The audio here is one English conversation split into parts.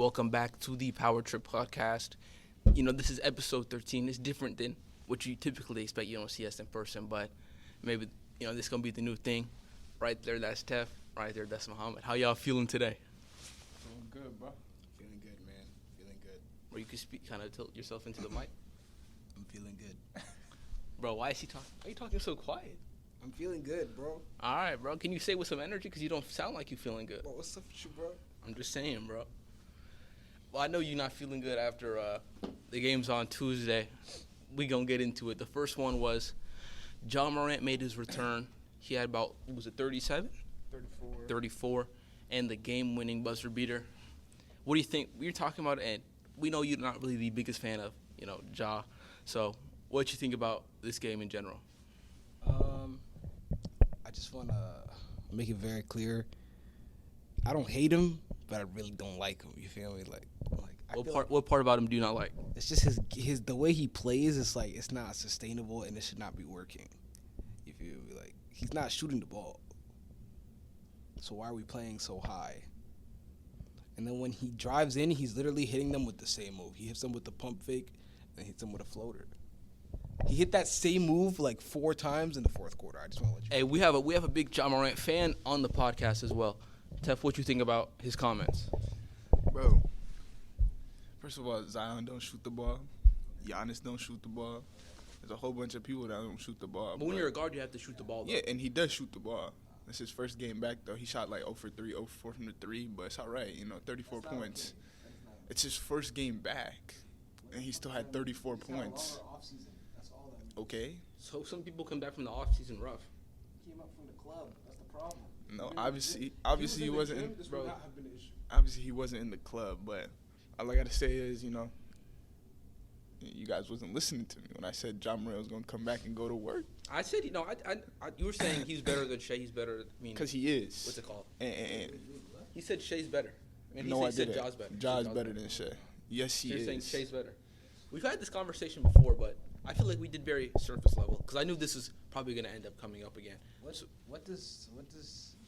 Welcome back to the Power Trip podcast. This is episode 13. It's different than what you typically expect. You don't see us in person, but maybe, this is going to be the new thing. Right there, that's Steph. Right there, that's Muhammad. How y'all feeling today? Feeling good, bro. Feeling good, man. Feeling good. Or you could speak, kind of tilt yourself into the mic. I'm feeling good. Bro, why is he talking? Why are you talking so quiet? I'm feeling good, bro. All right, bro. Can you say with some energy? Because you don't sound like you feeling good. Bro, what's up with you, bro? I'm just saying, bro. Well, I know you're not feeling good after the games on Tuesday. We going to get into it. The first one was Ja Morant made his return. He had about, 37? 34. And the game-winning buzzer beater. What do you think? We were talking about it, and we know you're not really the biggest fan of, Ja. So what do you think about this game in general? I just want to make it very clear. I don't hate him, but I really don't like him. You feel me? What part about him do you not like? It's just his the way he plays. It's not sustainable, and it should not be working. You feel me? Like, he's not shooting the ball. So why are we playing so high? And then when he drives in, he's literally hitting them with the same move. He hits them with the pump fake, and hits them with a floater. He hit that same move like 4 times in the fourth quarter. I just want to let you know. Hey, we have a big Ja Morant fan on the podcast as well. Tef, what you think about his comments? Bro, first of all, Zion don't shoot the ball. Giannis don't shoot the ball. There's a whole bunch of people that don't shoot the ball. But when you're a guard, you have to shoot the ball, though. Yeah, and he does shoot the ball. That's his first game back, though. He shot like 0 for 3, 0 for 4 from the 3, but it's all right. 34 points. It's his first game back, and he still had 34 points. Okay. So some people come back from the offseason rough. He came up from the club. That's the problem. No, obviously he wasn't in, This bro. would not have been an issue. Obviously he wasn't in the club, but all I gotta say is, you guys wasn't listening to me when I said Ja Morant was gonna come back and go to work. I said, you were saying he's better than Shea. He's better. Because he is. What's it called? And He said Shea's better. And no, he said didn't. Ja's better. Ja's better than Shea. Yes, he You're is. saying Shea's better. We've had this conversation before, but I feel like we did very surface level because I knew this is probably going to end up coming up again. What does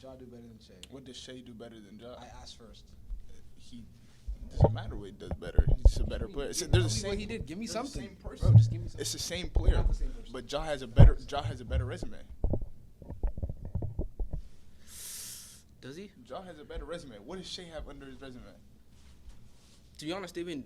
Ja do better than Shea? What does Shea do better than Ja? I asked first. He doesn't matter what he does better. He's just a better player. There's the same. What he did. Give me they're something. The same person. Bro, just give me something. It's the same player. Not the same person. But Ja has a better resume. Does he? Ja has a better resume. What does Shea have under his resume? To be honest, they've been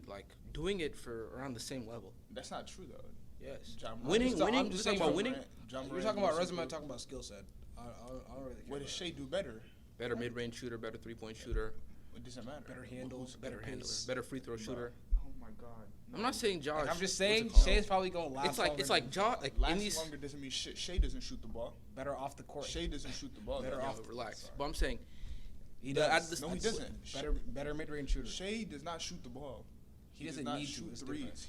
doing it for around the same level. That's not true though. Yes. Ja Morant- Winning. I'm just saying about winning. You're talking about resume. I'm talking about skill set. I don't really care. What does Shea do better? Better mid-range shooter, better three-point shooter, It doesn't matter. Better handles, better handler, pace. better free throw shooter. Oh my God. I'm not saying Ja. I'm just saying what's it Shea's probably going to last It's like longer. Ja. Like in Last these. longer doesn't mean Shea doesn't shoot the ball. Better off the court. Shea doesn't shoot the ball. Better though. off. Relax. Sorry. But I'm saying. He No, does. No, he doesn't. Better mid-range shooter. Shea does not shoot the ball. He does doesn't not need to. shoot It's threes.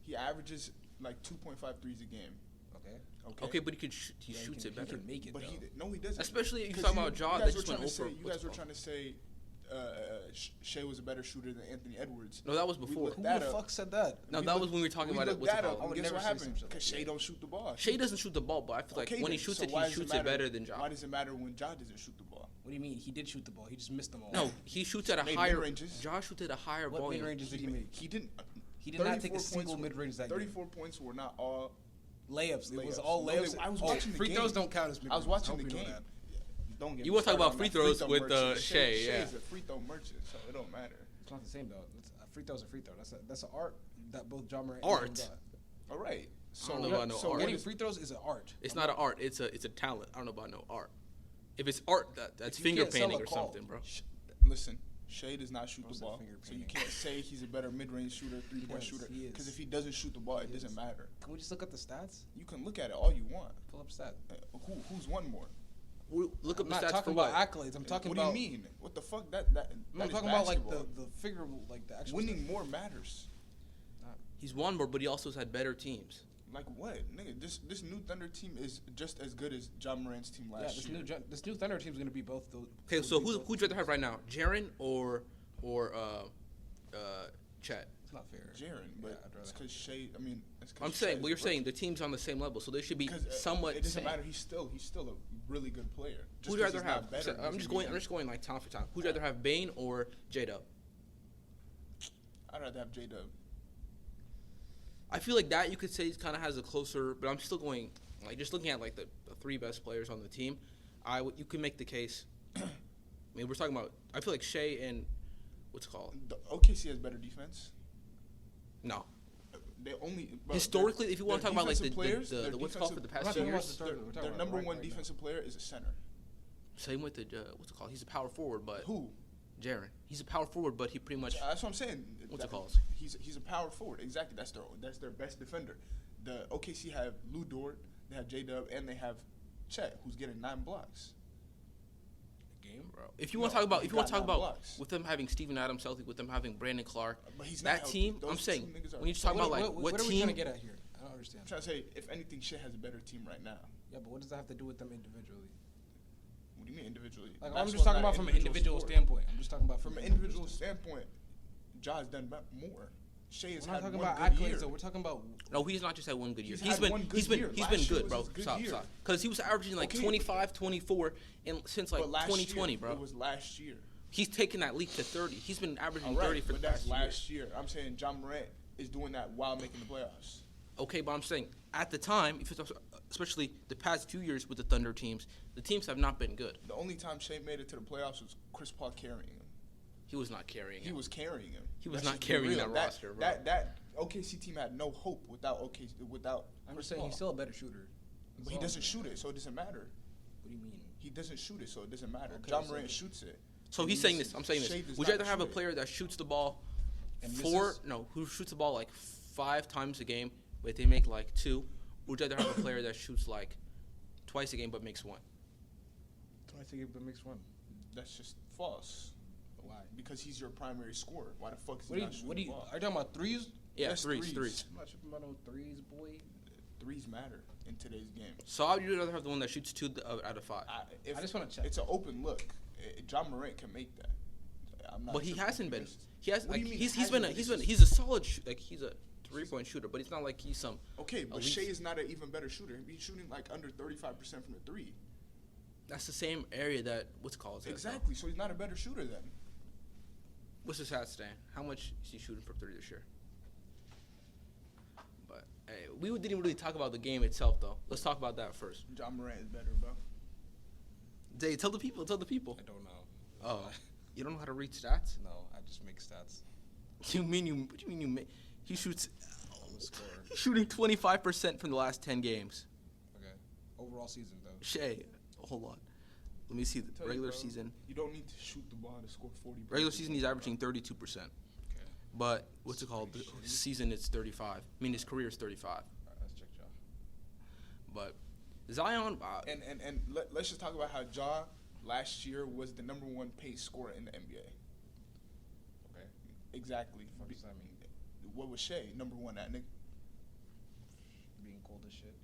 He averages like 2.5 threes a game. Okay, but he shoots it better. He can make it. But though. he doesn't. Especially if you're 'Cause talking about Ja, that just went over. You guys were trying to say Shea was a better shooter than Anthony Edwards. No, that was before. Who the fuck said that? No, that was when we were talking about it. What's it that up. called? Guess never what say happened? some shit like Because Shea don't shoot the ball. Shea doesn't shoot the ball, but I feel like when he shoots it, he shoots it better than Ja. Why does it matter when Ja doesn't shoot the ball? What do you mean? He did shoot the ball. He just missed them all. No, he shoots at a Made higher. mid-ranges. Ja shoots at a higher What volume. mid-ranges did he make? He didn't. He did not take a 34 single points mid-range that game. 34 points were not all Layups. It was layups. all No, layups. I was watching the free game. throws don't count as mid-range. I was watching hope the you know game. that. Don't get You me wanna talk started about on free that throws throw with, merchant. Shea, yeah. Shea's a free throw merchant, so it don't matter. It's not the same though. Free throw's a free throw. That's an art that both Ja Morant Art? and Shea got. All right. I don't know about no art. Getting free throws is an art. It's not an art. It's a talent. I don't know about no art. If it's art, that's If you finger can't sell painting a or call. something, bro. Listen, Shea does not shoot What's the that ball, finger so you painting? can't say he's a better mid-range shooter, three-point does, shooter. he is. Because if he doesn't shoot the ball, it doesn't matter. Can we just look at the stats? You can look at it all you want. Pull up stats. Who's won more? Look up I'm the not stats talking for what? about accolades. I'm talking what about. do you mean? What the fuck? That I'm is talking about like basketball. the figure, like the actual. Winning more matters. He's won more, but he also has had better teams. Like what, nigga? This new Thunder team is just as good as Ja Morant's team Yeah, last year. this new Thunder team is gonna be both those. Okay, so who'd you rather have right now, Jaren or Chet? It's not fair. Jaren, but I'd rather it's have because Shea. I mean, it's 'cause I'm saying, Shea's well, you're a saying the team's on the same level, so they should be because somewhat. it doesn't same. matter. He's still a really good player. Who'd you rather have? I'm just going like talent for talent. Who'd you rather have, Bane or J-Dub? had to have J-Dub. I feel like that you could say kind of has a closer, but I'm still going like just looking at like the three best players on the team. You can make the case. I mean, we're talking about. I feel like Shea and what's it called? The OKC has better defense. No. They only Historically, if you want to talk about like the what's called for the past 2 talking about years. the starter. Their number one defensive player is a center. Same with the what's it called? He's a power forward, but Who? Jaren. He's a power forward, but he pretty much. That's what I'm saying. What's it called? He's a power forward. Exactly. That's their best defender. The OKC have Lou Dort, they have J-Dub, and they have Chet, who's getting 9 blocks. Game, bro. If you want to talk about, blocks. with them having Steven Adams healthy, with them having Brandon Clark, But he's that not team. healthy. I'm Those saying two niggas are- when you talk about like what are we team. trying to get at here? I don't understand. I'm trying to say, if anything, Shea has a better team right now. Yeah, but what does that have to do with them individually? What do you mean individually? Like, I'm Basketball's just talking not about from an individual sport. standpoint. I'm just talking about From an individual standpoint, Ja has done more. Shea has We're not had talking one about good year. accolades, though. We're talking about. No, he's not just had one good year. He's had one good year. He's Last been year good, was bro. his good Stop. year. Because he was averaging like Okay. 25, 24, and since like But last 2020, year, bro. It was last year. He's taken that leap to 30. He's been averaging All right, 30 for but the that's past last year. I'm saying John Morant is doing that while making the playoffs. Okay, but I'm saying at the time, if it's especially the past 2 years with the Thunder teams, the teams have not been good. The only time Shea made it to the playoffs was Chris Paul carrying him. He was not carrying He him. was carrying him. He was Let's not just be carrying real. that roster, bro. That OKC team had no hope without without. I'm Chris just saying Paul. he's still a better shooter. But he doesn't shoot it, so it doesn't matter. What do you mean? He doesn't shoot it, so it doesn't matter. Okay, John so- Morant shoots it. So he's saying this. I'm saying Shea this. does Would you not rather have a shoot it. player that shoots the ball And who shoots the ball like 5 times a game, but they make like 2? Or would you rather have a player that shoots like twice a game but makes 1? Twice a game, but makes one. That's just false. Why? Because he's your primary scorer. Why the fuck is What he do not you? shooting What do the you? ball? Are you talking about threes? Yeah, Yes, threes. I'm not tripping about no threes, boy. Threes matter in today's game. So I would rather have the one that shoots 2 out of 5. If I just wanna check. It's an open look. John Morant can make that. I'm not But he tripping hasn't been. because- He has What do like you mean he's hasn't been been? he's a solid he's a 3-point shooter, but it's not like he's some. Okay, but elite. Shea is not an even better shooter. He's shooting like under 35% from the 3. That's the same area that what's it called. Exactly. So he's not a better shooter then. What's his hat stand? How much is he shooting from 3 this year? But hey, we didn't really talk about the game itself though. Let's talk about that first. John Morant is better, bro. Day, tell the people. Tell the people. I don't know. Oh, you don't know how to read stats? No, I just make stats. What do you mean you make? He shoots. I'm a scorer. He's shooting 25% from the last 10 games. Okay. Overall season though. Shay, hold on. Let me see the Tell you, regular bro, season. You don't need to shoot the ball to score 40. Regular points. season, he's averaging 32%. Okay. But what's it called? The season it's 35. I mean, his career is 35. All right, let's check y'all. But Zion, And let's just talk about how Ja last year was the number 1 pace scorer in the NBA. Okay. Exactly. What does that mean? What was Shea? Number 1 at nigga. Being cold as shit.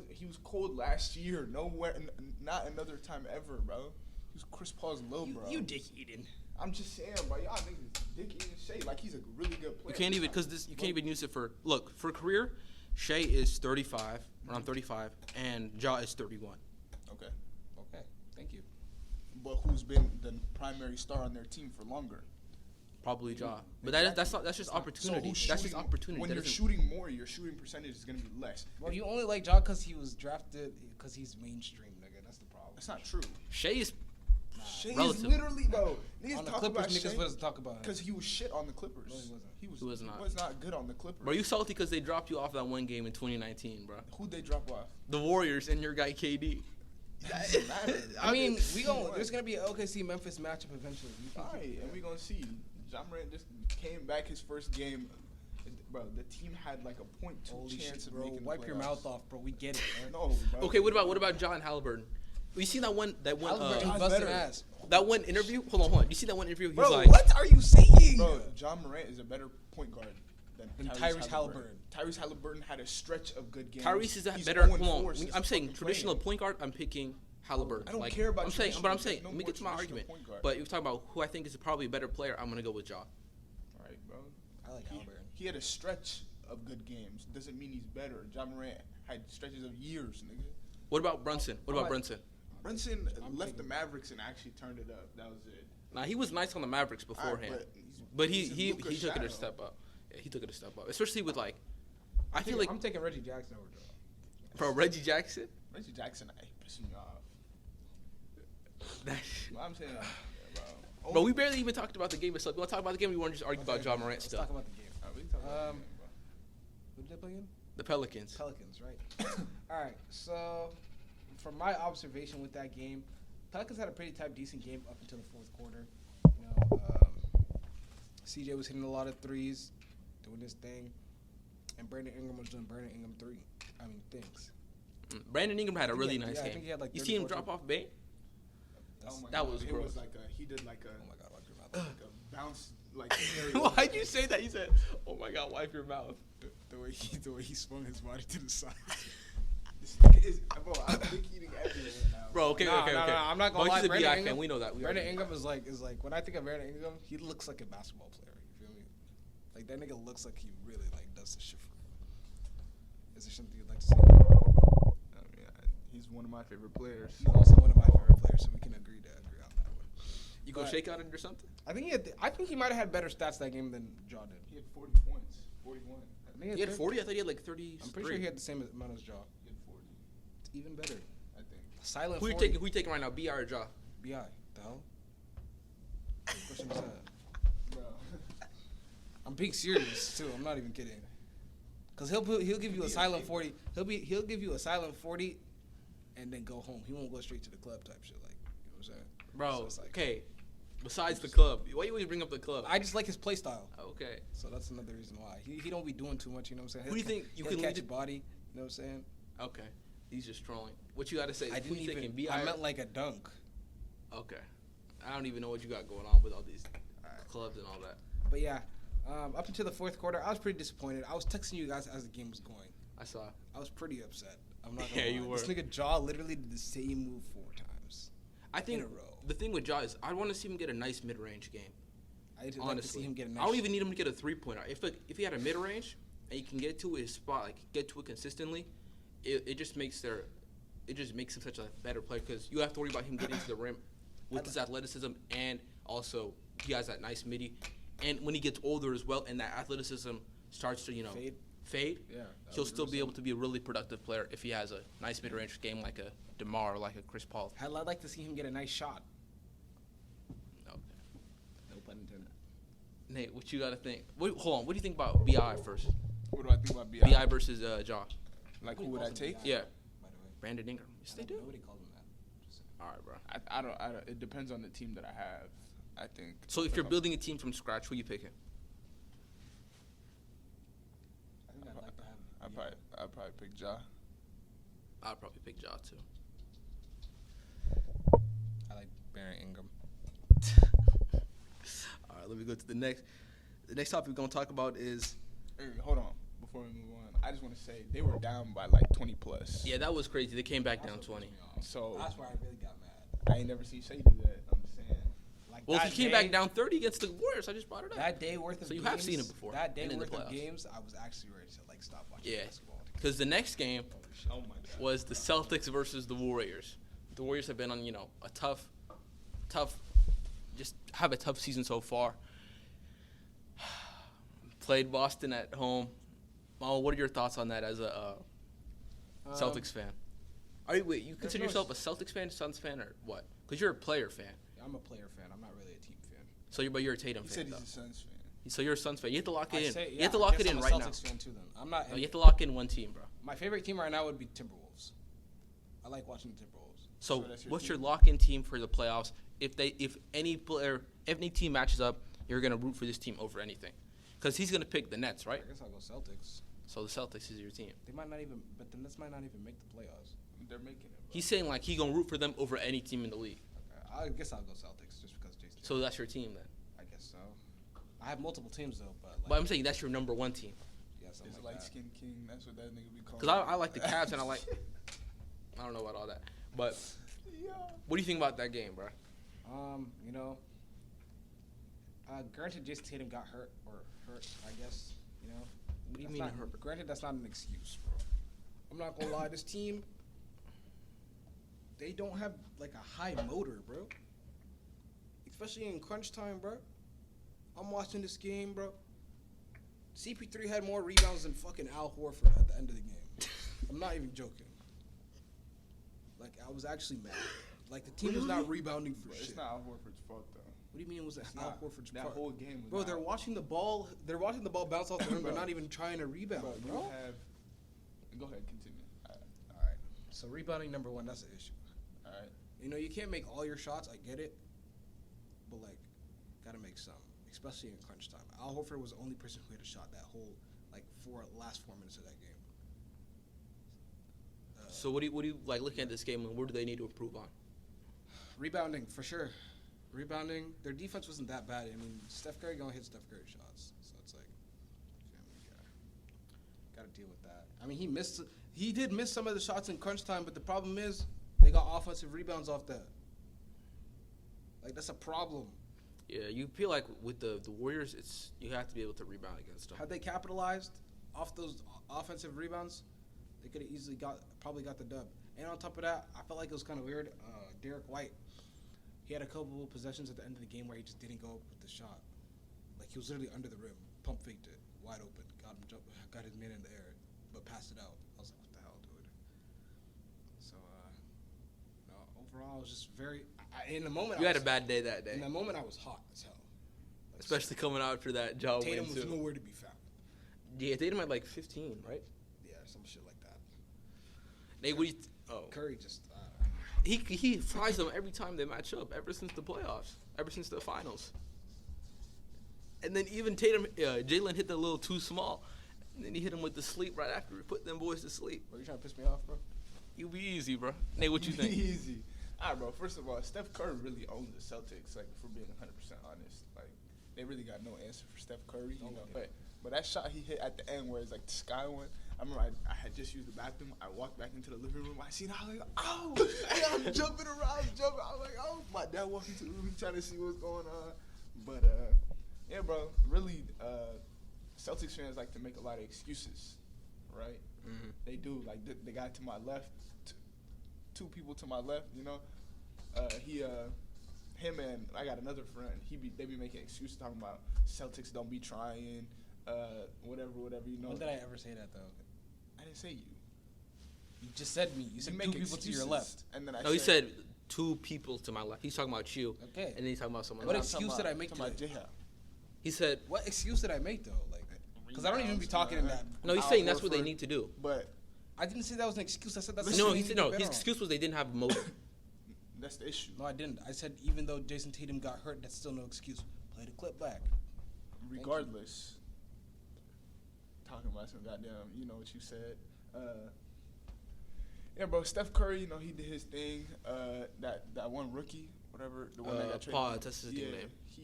He was cold last year. Nowhere, not another time ever, bro. He was Chris Paul's little bro. You dick eating. I'm just saying, bro. Y'all niggas dick eating Shea like he's a really good player. you can't even you can't even use it for for career. Shea is 35, around 35, and Ja is 31. Okay, Okay. Thank you. but who's been the primary star on their team for longer? Probably Ja. But Exactly. that's just opportunity. who's That's just shooting- opportunity. When That you're doesn't- shooting more, your shooting percentage is gonna be less. Well, you only like Ja because he was drafted because he's mainstream, nigga. That's the problem. That's not true. Shea is Shea is relative. literally, bro. Niggas On the talk Clippers, about niggas Shea wasn't talk about him. because he was shit on the Clippers. No, he wasn't. He He was not. He was not good on the Clippers. Bro, you salty because they dropped you off that one game in 2019, bro. Who'd they drop off? The Warriors and your guy KD. That doesn't matter. I mean, there's gonna be an OKC Memphis matchup eventually. All right, and we gonna see. John Morant just came back his first game. Bro, the team had like a .2 Holy chance shit, of bro! making the Wipe your playoffs. mouth off, bro. We get it. Man. No, bro. Okay, what about John Halliburton? You see that one Halliburton's John's busting better. ass. that one interview? Hold on. You see that one interview? He was Bro, like, what are you saying? Bro, John Morant is a better point guard than Tyrese Halliburton. Tyrese Halliburton had a stretch of good games. Tyrese is a He's better. 0-4 Hold on. since I'm saying fucking traditional playing. point guard. I'm picking Halliburton. I don't care about I'm saying, traditional. but I'm saying. There's no Let me more get to my traditional argument. point guard. But you're talking about who I think is probably a better player. I'm gonna go with Ja. All right, bro. I like Halliburton. He had a stretch of good games. Doesn't mean he's better. John Morant had stretches of years, nigga. What about Brunson? What about Brunson? Brunson I'm left the taking- Mavericks and actually turned it up. That was it. Nah, he was nice on the Mavericks beforehand, but he took it a step up. Yeah, he took it a step up, especially with like. I feel like I'm taking Reggie Jackson over Joe. bro, Reggie Jackson. Reggie Jackson, pissing me off. That Well, I'm saying, bro. Bro, we barely even talked about the game itself. You want to talk about the game? Or you want to just argue about John Morant Let's still? talk about the game. We can talk about the game, bro. Who did they play in? The Pelicans. Pelicans, right? All right. So, from my observation with that game, Pelicans had a pretty decent game up until the fourth quarter. You know, CJ was hitting a lot of threes, doing his thing, and Brandon Ingram was doing Brandon Ingram things. Brandon Ingram had a really nice I game. think he had like You see him 34 drop off Bay? Oh That was it gross. was like he did like a, Oh my God, wipe your mouth. like a bounce, like aerial. Why'd you say that? You said, "Oh my God, wipe your mouth." The way he swung his body to the side. This nigga is, bro, I'm big eating everywhere now. Bro, okay. Nah, I'm not gonna But lie. he's a Brandon BI Ingram, fan. We know that. Brandon Ingram is like when I think of Brandon Ingram, he looks like a basketball player. You feel me? Like that nigga looks like he really like does this shit for real. Is there something you'd like to say? I mean, he's one of my favorite players. He's also one of my favorite players, so we can agree on that one. You go But shake out it or something? I think he might have had better stats that game than Jaw did. He had 40 points, 41. I think He had 40. I thought he had like 30. I'm pretty sure he had the same amount as Jaw. He had 40, It's even better. I think. Silent. Who you 40. taking? Who you taking right now? BI or Jaw? Bi. The hell? What question was that? Bro. I'm being serious too. I'm not even kidding. Cause he'll give you a silent 40. He'll give you a silent 40, and then go home. He won't go straight to the club type shit. Like, you know what I'm saying? Bro, So it's like- okay. Besides the club, why you always bring up the club? I just like his play style. Okay. So that's another reason why he don't be doing too much. You know what I'm saying? Who do you think you he'll can catch lead a body? You know what I'm saying? Okay. He's just trolling. What you got to say? I Who didn't you taking? even. BI? I meant like a dunk. Okay. I don't even know what you got going on with all these clubs and all that. But yeah, up until the fourth quarter, I was pretty disappointed. I was texting you guys as the game was going. I saw. I was pretty upset. I'm not Yeah, gonna you lie. were. This nigga Jaw literally did the same move 4 times. I think in a row. the thing with Jaw is I want to see him get a nice mid-range game. I'd like to Honestly, see him get a nice I don't even need him to get a 3-pointer. If he had a mid-range and he can get to his spot, like get to it consistently, it just makes him such a better player because you have to worry about him getting to the rim with his athleticism and also he has that nice midi. And when he gets older as well and that athleticism starts to fade, Yeah, he'll still be able to be a really productive player if he has a nice mid-range game like a DeMar or like a Chris Paul. I'd like to see him get a nice shot. Okay. No pun intended. Nate, what you got to think? Hold on. What do you think about BI first? What do I think about BI? BI versus Jaw. Like, who would I take? Yeah. By the way, Brandon Ingram. Yes, they do. Nobody called him that. Just saying. All right, bro. I don't. It depends on the team that I have. I think. So if you're building a team from scratch, who you picking? I think I'd like to have. I'd probably pick Ja. I'd probably pick Jaw too. I like Baron Ingram. All right, let me go to the next. The next topic we're gonna talk about is Hey, hold on. Before we move on, I just want to say they were down by like 20 plus. yeah, that was crazy. They came back down 20. So That's why I really got mad. I ain't never seen Shea do that. I'm just saying. Like Well, if that he came day- back down 30 against the Warriors, I just brought it up. That day worth of So you games, have seen it before, That day and in the worth of playoffs. games, I was actually ready to like stop watching Yeah. basketball. Because the next game Oh my God. was the Celtics versus the Warriors. The Warriors have been on a tough, just have a tough season so far. Played Boston at home. Oh, what are your thoughts on that as a Celtics fan? You consider yourself a Celtics fan, Suns fan, or what? Because you're a player fan. I'm a player fan. I'm not really a team fan. So you're a Tatum He fan. said he's Though. a Suns fan. So you're a Suns fan. You have to lock it in. Say, You have to lock I it guess in I'm right a now. Celtics fan too. Then I'm not. No, you have to lock in one team, bro. My favorite team right now would be Timberwolves. I like watching the Timberwolves. So So that's your what's team? your lock-in team for the playoffs? If any team matches up, you're gonna root for this team over anything, because he's gonna pick the Nets, right? I guess I'll go Celtics. So the Celtics is your team. They might not even, but the Nets might not even make the playoffs. They're making it. Bro. He's saying like he gonna root for them over any team in the league. Okay, I guess I'll go Celtics just because Jason. So that's your team then. I guess so. I have multiple teams though, but like, But I'm saying that's your number one team. yeah, something It's like light that. skin king. That's what that nigga be called. Because I like the Cavs and I don't know about all that. But Yeah. what do you think about that game, bro? You know, granted, Jason Tatum got hurt, I guess. You know, What do you That's mean not- hurt? Granted, that's not an excuse, bro. I'm not gonna lie, this team, they don't have like a high motor, bro. You especially in crunch time, bro. I'm watching this game, bro. CP3 had more rebounds than fucking Al Horford at the end of the game. I'm not even joking. Like, I was actually mad. Like, the team was not rebounding for shit. It's not Al Horford's fault though. What do you mean it was Al Horford's that fault? whole game was Bro, not they're watching the ball. They're watching the ball bounce off the rim. They're Bro. not even trying to rebound, bro. You have, go ahead, continue. All right. So rebounding number one, that's the issue. All right. You know, you can't make all your shots. I get it, but like, gotta make some, especially in crunch time. Al Horford was the only person who hit a shot that whole last 4 minutes of that game. So what do you like looking at this game, and where do they need to improve on? Rebounding for sure. Rebounding. Their defense wasn't that bad. I mean, Steph Curry gonna hit Steph Curry shots, so it's like, gotta deal with that. I mean, he did miss some of the shots in crunch time, but the problem is they got offensive rebounds off that. Like, that's a problem. Yeah, you feel like with the Warriors, you have to be able to rebound against them. Had they capitalized off those offensive rebounds, they could have easily probably got the dub. And on top of that, I felt like it was kind of weird. Derek White, he had a couple of possessions at the end of the game where he just didn't go up with the shot. Like, he was literally under the rim, pump faked it, wide open, got his man in the air, but passed it out. I was like, what the hell, dude? So, no, overall, I was just very. In the moment, You had a bad day that day, In the moment, I was hot as hell. Like, especially coming out after that job win Tatum was too. nowhere to be found. Yeah, Tatum had like 15, right? Yeah, some shit like that. Nate, what do you? Curry just. He flies them every time they match up, ever since the playoffs, ever since the finals. And then even Jalen hit the little too small, and then he hit him with the sleep right after. He put them boys to sleep. Bro, you trying to piss me off, bro? You be easy, bro. Nate, what you think? Easy. All right, bro. First of all, Steph Curry really owns the Celtics. Like, if we're being 100% honest, like they really got no answer for Steph Curry. You know, but that shot he hit at the end, where it's like the sky one. I remember I had just used the bathroom. I walked back into the living room. I seen. I was like, oh, hey, I'm jumping around, jumping. I was like, oh, my dad walked into the room trying to see what's going on. But yeah, bro. Really, Celtics fans like to make a lot of excuses, right? Mm-hmm. They do. Like the guy to my left, two people to my left. You know, him and I got another friend. They be making excuses talking about Celtics don't be trying, whatever. You know. When did I ever say that though? I didn't say you. You just said me. You said make two people excuses, to your left. and then I No, he said two people to my left. He's talking about you. Okay. And then he's talking about someone What else. excuse did I make about today? J-Hop. He said, What excuse did I make though? Like, because I don't even be talking in that. no, he's Al saying that's what they Horford, need to do. But I didn't say that was an excuse. I said that's. No, something he they said need to no. be His better on. excuse was they didn't have motive. that's the issue. No, I didn't. I said even though Jason Tatum got hurt, that's still no excuse. Play the clip back. Regardless, talking about some goddamn, you know what you said. Yeah, bro. Steph Curry, you know, he did his thing. That one rookie, whatever, the one that got traded. Pod, that's his name.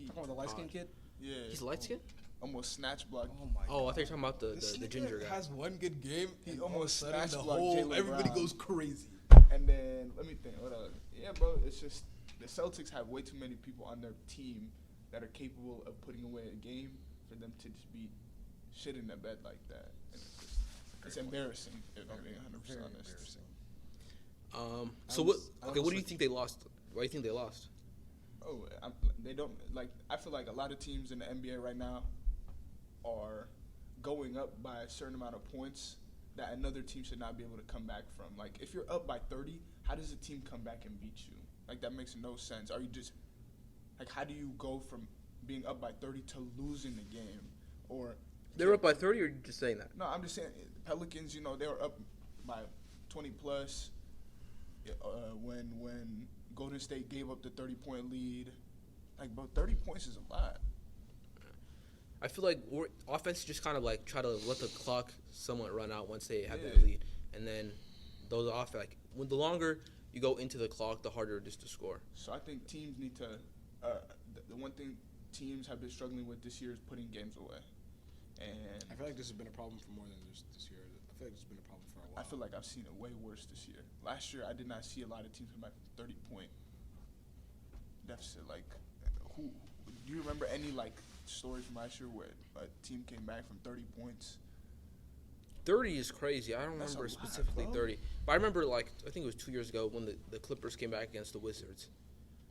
Talking about the light skinned kid. Yeah, He's light skinned? almost snatch blocked. Oh my. Oh, I God. thought you were talking about This the nigga ginger guy. has one good game. He and almost all of a sudden smash the blocked whole Jaylen everybody Brown. goes crazy. And then let me think. What else? Yeah, bro. It's just the Celtics have way too many people on their team that are capable of putting away a game for them to just be shit in the bed like that. And it's embarrassing if I'm being 100% honest. So what do you think they lost? Why do you think they lost? Oh, they don't like. I feel like a lot of teams in the NBA right now are going up by a certain amount of points that another team should not be able to come back from. Like, if you're up by 30, how does a team come back and beat you? Like, that makes no sense. Are you just like, how do you go from being up by 30 to losing the game? Or They were up by 30, or are you just saying that? no, I'm just saying Pelicans. You know, they were up by 20 plus. When Golden State gave up the 30-point lead, like, bro, 30 points is a lot. I feel like offense just kind of like try to let the clock somewhat run out once they have Yeah. that lead, and then those off like when the longer you go into the clock, the harder it is to score. So I think teams need to. The one thing teams have been struggling with this year is putting games away, and I feel like this has been a problem for more than just this year. I feel like this has been a problem for a while. I feel like I've seen it way worse this year. Last year, I did not see a lot of teams come back from 30-point deficit. Like, who do you remember any like stories from last year where a team came back from 30 points? 30 is crazy. I don't That's remember a lot, specifically bro. 30, but I remember like I think it was 2 years ago when the Clippers came back against the Wizards.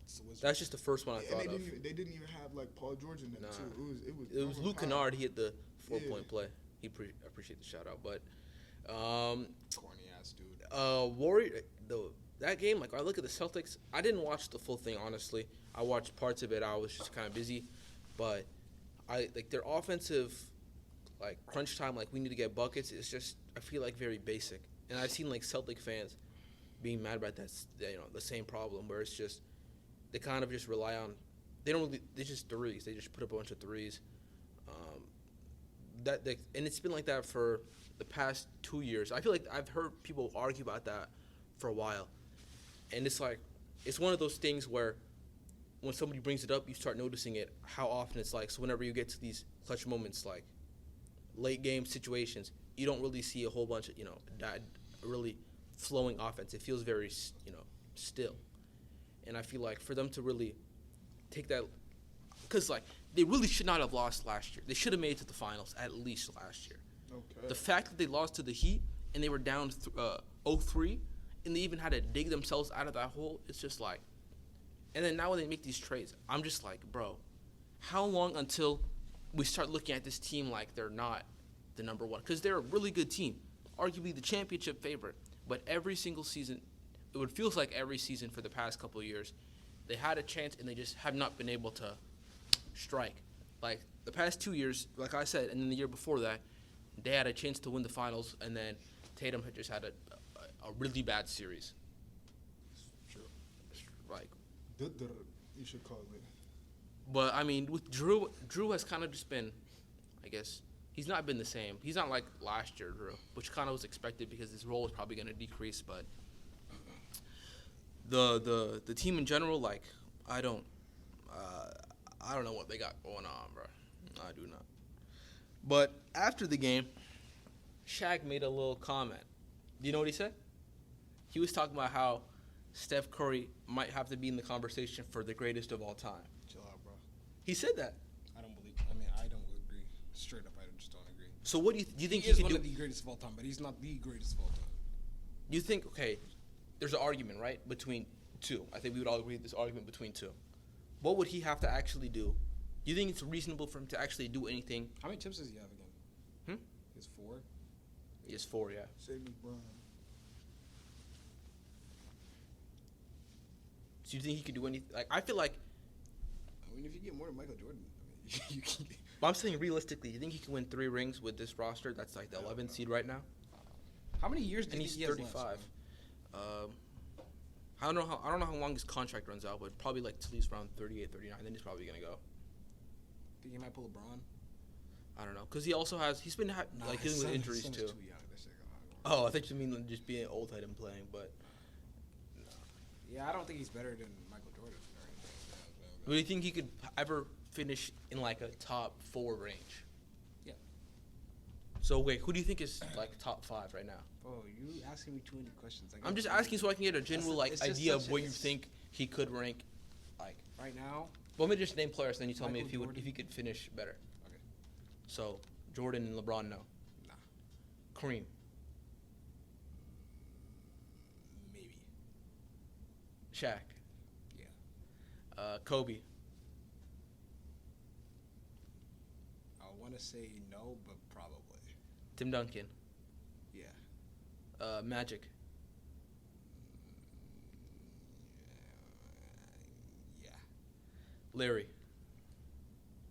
It's the Wizards. That's just the first one I thought of. They didn't even have like Paul George in them Nah. too. It was Luke overpowered. Kennard. He hit the 4-point play. I appreciate the shout out, but Corny ass dude. Warrior that game. Like I look at the Celtics. I didn't watch the full thing honestly. I watched parts of it. I was just kind of busy, but I like their offensive, like crunch time. Like we need to get buckets. It's just I feel like very basic, and I've seen like Celtic fans being mad about that. The same problem where it's just they kind of just rely on. They don't really. They just threes. They just put up a bunch of threes. And it's been like that for the past 2 years. I feel like I've heard people argue about that for a while, and it's like it's one of those things where when somebody brings it up, you start noticing it how often it's like. So whenever you get to these clutch moments, like late game situations, you don't really see a whole bunch of that really flowing offense. It feels very still, and I feel like for them to really take that, because like they really should not have lost last year. They should have made it to the finals at least last year. Okay. The fact that they lost to the Heat and they were down 0-3, and they even had to dig themselves out of that hole, it's just like, and then now when they make these trades, I'm just like, bro, how long until we start looking at this team like they're not the number one? Because they're a really good team, arguably the championship favorite, but every single season, it feels like every season for the past couple of years, they had a chance and they just have not been able to strike. Like the past 2 years, like I said, and then the year before that, they had a chance to win the finals, and then Tatum had just had a really bad series. True. Like, You should call it. but I mean, with Drew has kind of just been, I guess, he's not been the same. He's not like last year, Drew, which kind of was expected because his role is probably going to decrease. But the team in general, like, I don't know what they got going on, bro. I do not. But after the game, Shaq made a little comment. Do you know what he said? He was talking about how Steph Curry might have to be in the conversation for the greatest of all time. Chill out, bro. He said that. I don't agree. Straight up, I just don't agree. So what do you think he he is could one do? of the greatest of all time, but he's not the greatest of all time. You think, okay, there's an argument, right, between two. I think we would all agree this argument between two. What would he have to actually do? Do you think it's reasonable for him to actually do anything? How many chips does he have again? He has 4. He has 4, yeah. Save me, Brian. So you think he could do anything? Like, I feel like, I mean, if you get more than Michael Jordan, I mean, you can. but I'm saying realistically, you think he can win 3 rings with this roster? That's like the 11th seed right now. How many years do And you he's think he has 35. left? I don't know how long his contract runs out, but probably like till he's around 38, 39. Then he's probably gonna go. Think he might pull LeBron? I don't know, cause he's been like dealing with injuries too. Too young. That shit gonna Oh, I think you mean just being old head and playing, but Yeah, I don't think he's better than Michael Jordan or anything. do you think he could ever finish in like a top 4 range? Yeah. So wait, who do you think is like top 5 right now? Oh, you asking me too many questions. I'm just asking so I can get a general like it's just idea of such a- where you it's- think he could rank. Like, Right now, well, let me just name players, then you tell me Michael Jordan. if he could finish better. Okay. So Jordan and LeBron, no. Nah. Kareem, Maybe. Shaq, Yeah. Kobe, I want to say no, but probably. Tim Duncan, Yeah. Magic, Yeah. Larry.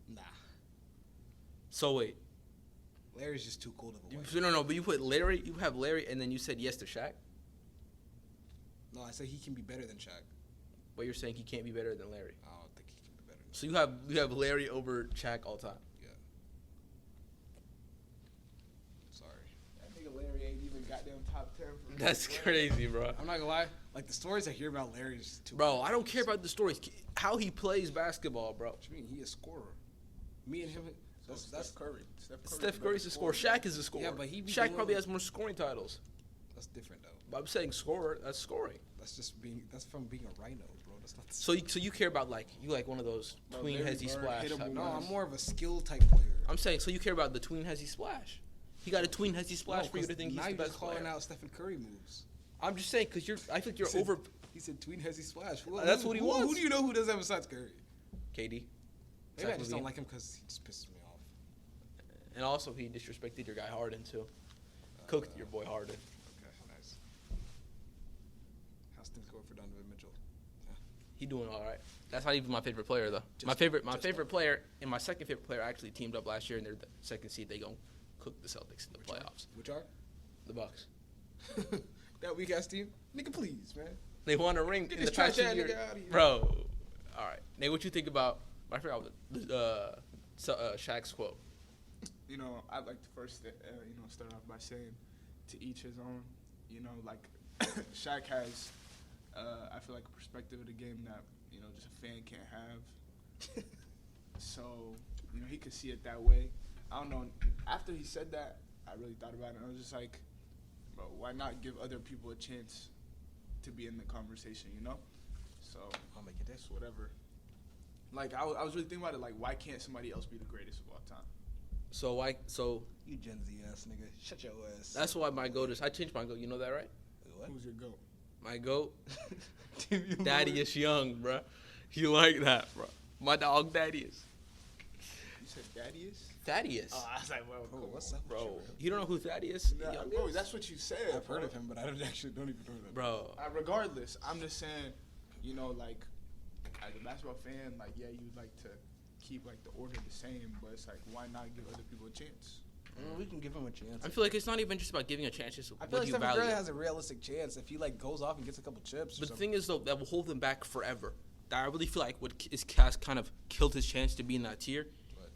Nah. So wait, Larry's just too cool of a weapon. no, but you put Larry, you have Larry, and then you said yes to Shaq. No, I said he can be better than Shaq. But you're saying he can't be better than Larry. I don't think he can be better than Shaq. So you have Larry over Shaq all time. Yeah. Sorry. That nigga Larry ain't even goddamn top 10. For That's crazy, bro. I'm not gonna lie. Like the stories I hear about Larry is too. Bro, I don't care about the stories. How he plays basketball, bro. What you mean? He a scorer. Me and him. That's Steph Curry. Steph Curry's a scorer. Shaq is a scorer. Yeah, but he be Shaq doing- probably has more scoring titles. that's different though. But I'm saying scorer, that's scoring. That's just being. That's from being a rhino, bro. That's not. So you care about like one of those Bro, tween Larry hezzy Bird splash. hit him type- with No, one. I'm more of a skill type player. I'm saying so you care about the tween hezzy splash. He got a tween hezzy splash No, for you to 'cause think he's now the you're best just calling player. out Stephen Curry moves. I'm just saying because I think you're Listen, over. He said tween has he splash. That's what he wants. Who do you know who does that besides Curry? KD. Maybe I Zach just LaVine. don't like him because he just pisses me off. And also, he disrespected your guy Harden, too. Cooked your boy Harden. Okay, nice. How's things going for Donovan Mitchell? He doing all right. That's not even my favorite player, though. Just- my favorite just- player and my second favorite player actually teamed up last year, and they're the second seed. They gonna cook the Celtics in the playoffs. Which are? The Bucks. That weak ass team? Nigga, please, man. They won a ring Get in this the past trash 2 ass years. nigga outta here. Bro. All right. Nate, what you think about, I forgot Shaq's quote. You know, I'd like to first, start off by saying, to each his own. You know, like Shaq has, I feel like a perspective of the game that just a fan can't have. So, he could see it that way. I don't know. After he said that, I really thought about it. And I was just like, bro, why not give other people a chance to be in the conversation? So I'll make it this. it's whatever. Like I was really thinking about it. Like, why can't somebody else be the greatest of all time? So You Gen Z ass nigga. Shut your ass. that's why my goat is, I changed my goat. You know that, right? What? Who's your goat? My goat, You Thaddeus Young, bro. You like that, bro. My dog, Thaddeus. You said Thaddeus? Thaddeus. Oh, I was like, well, Bro, cool. what's up, Bro, with you don't know who Thaddeus Nah, Young bro, is? that's what you said. I've heard bro. of him, but I don't even know that. Bro. Regardless, I'm just saying, like, as a basketball fan, like, yeah, you'd like to keep like the order the same, but it's like, why not give other people a chance? We can give him a chance. I feel like it's not even just about giving a chance. It's I what feel like you Stephen value. Curry has a realistic chance if he like goes off and gets a couple chips. But the thing is, though, that will hold him back forever. That I really feel like what has kind of killed his chance to be in that tier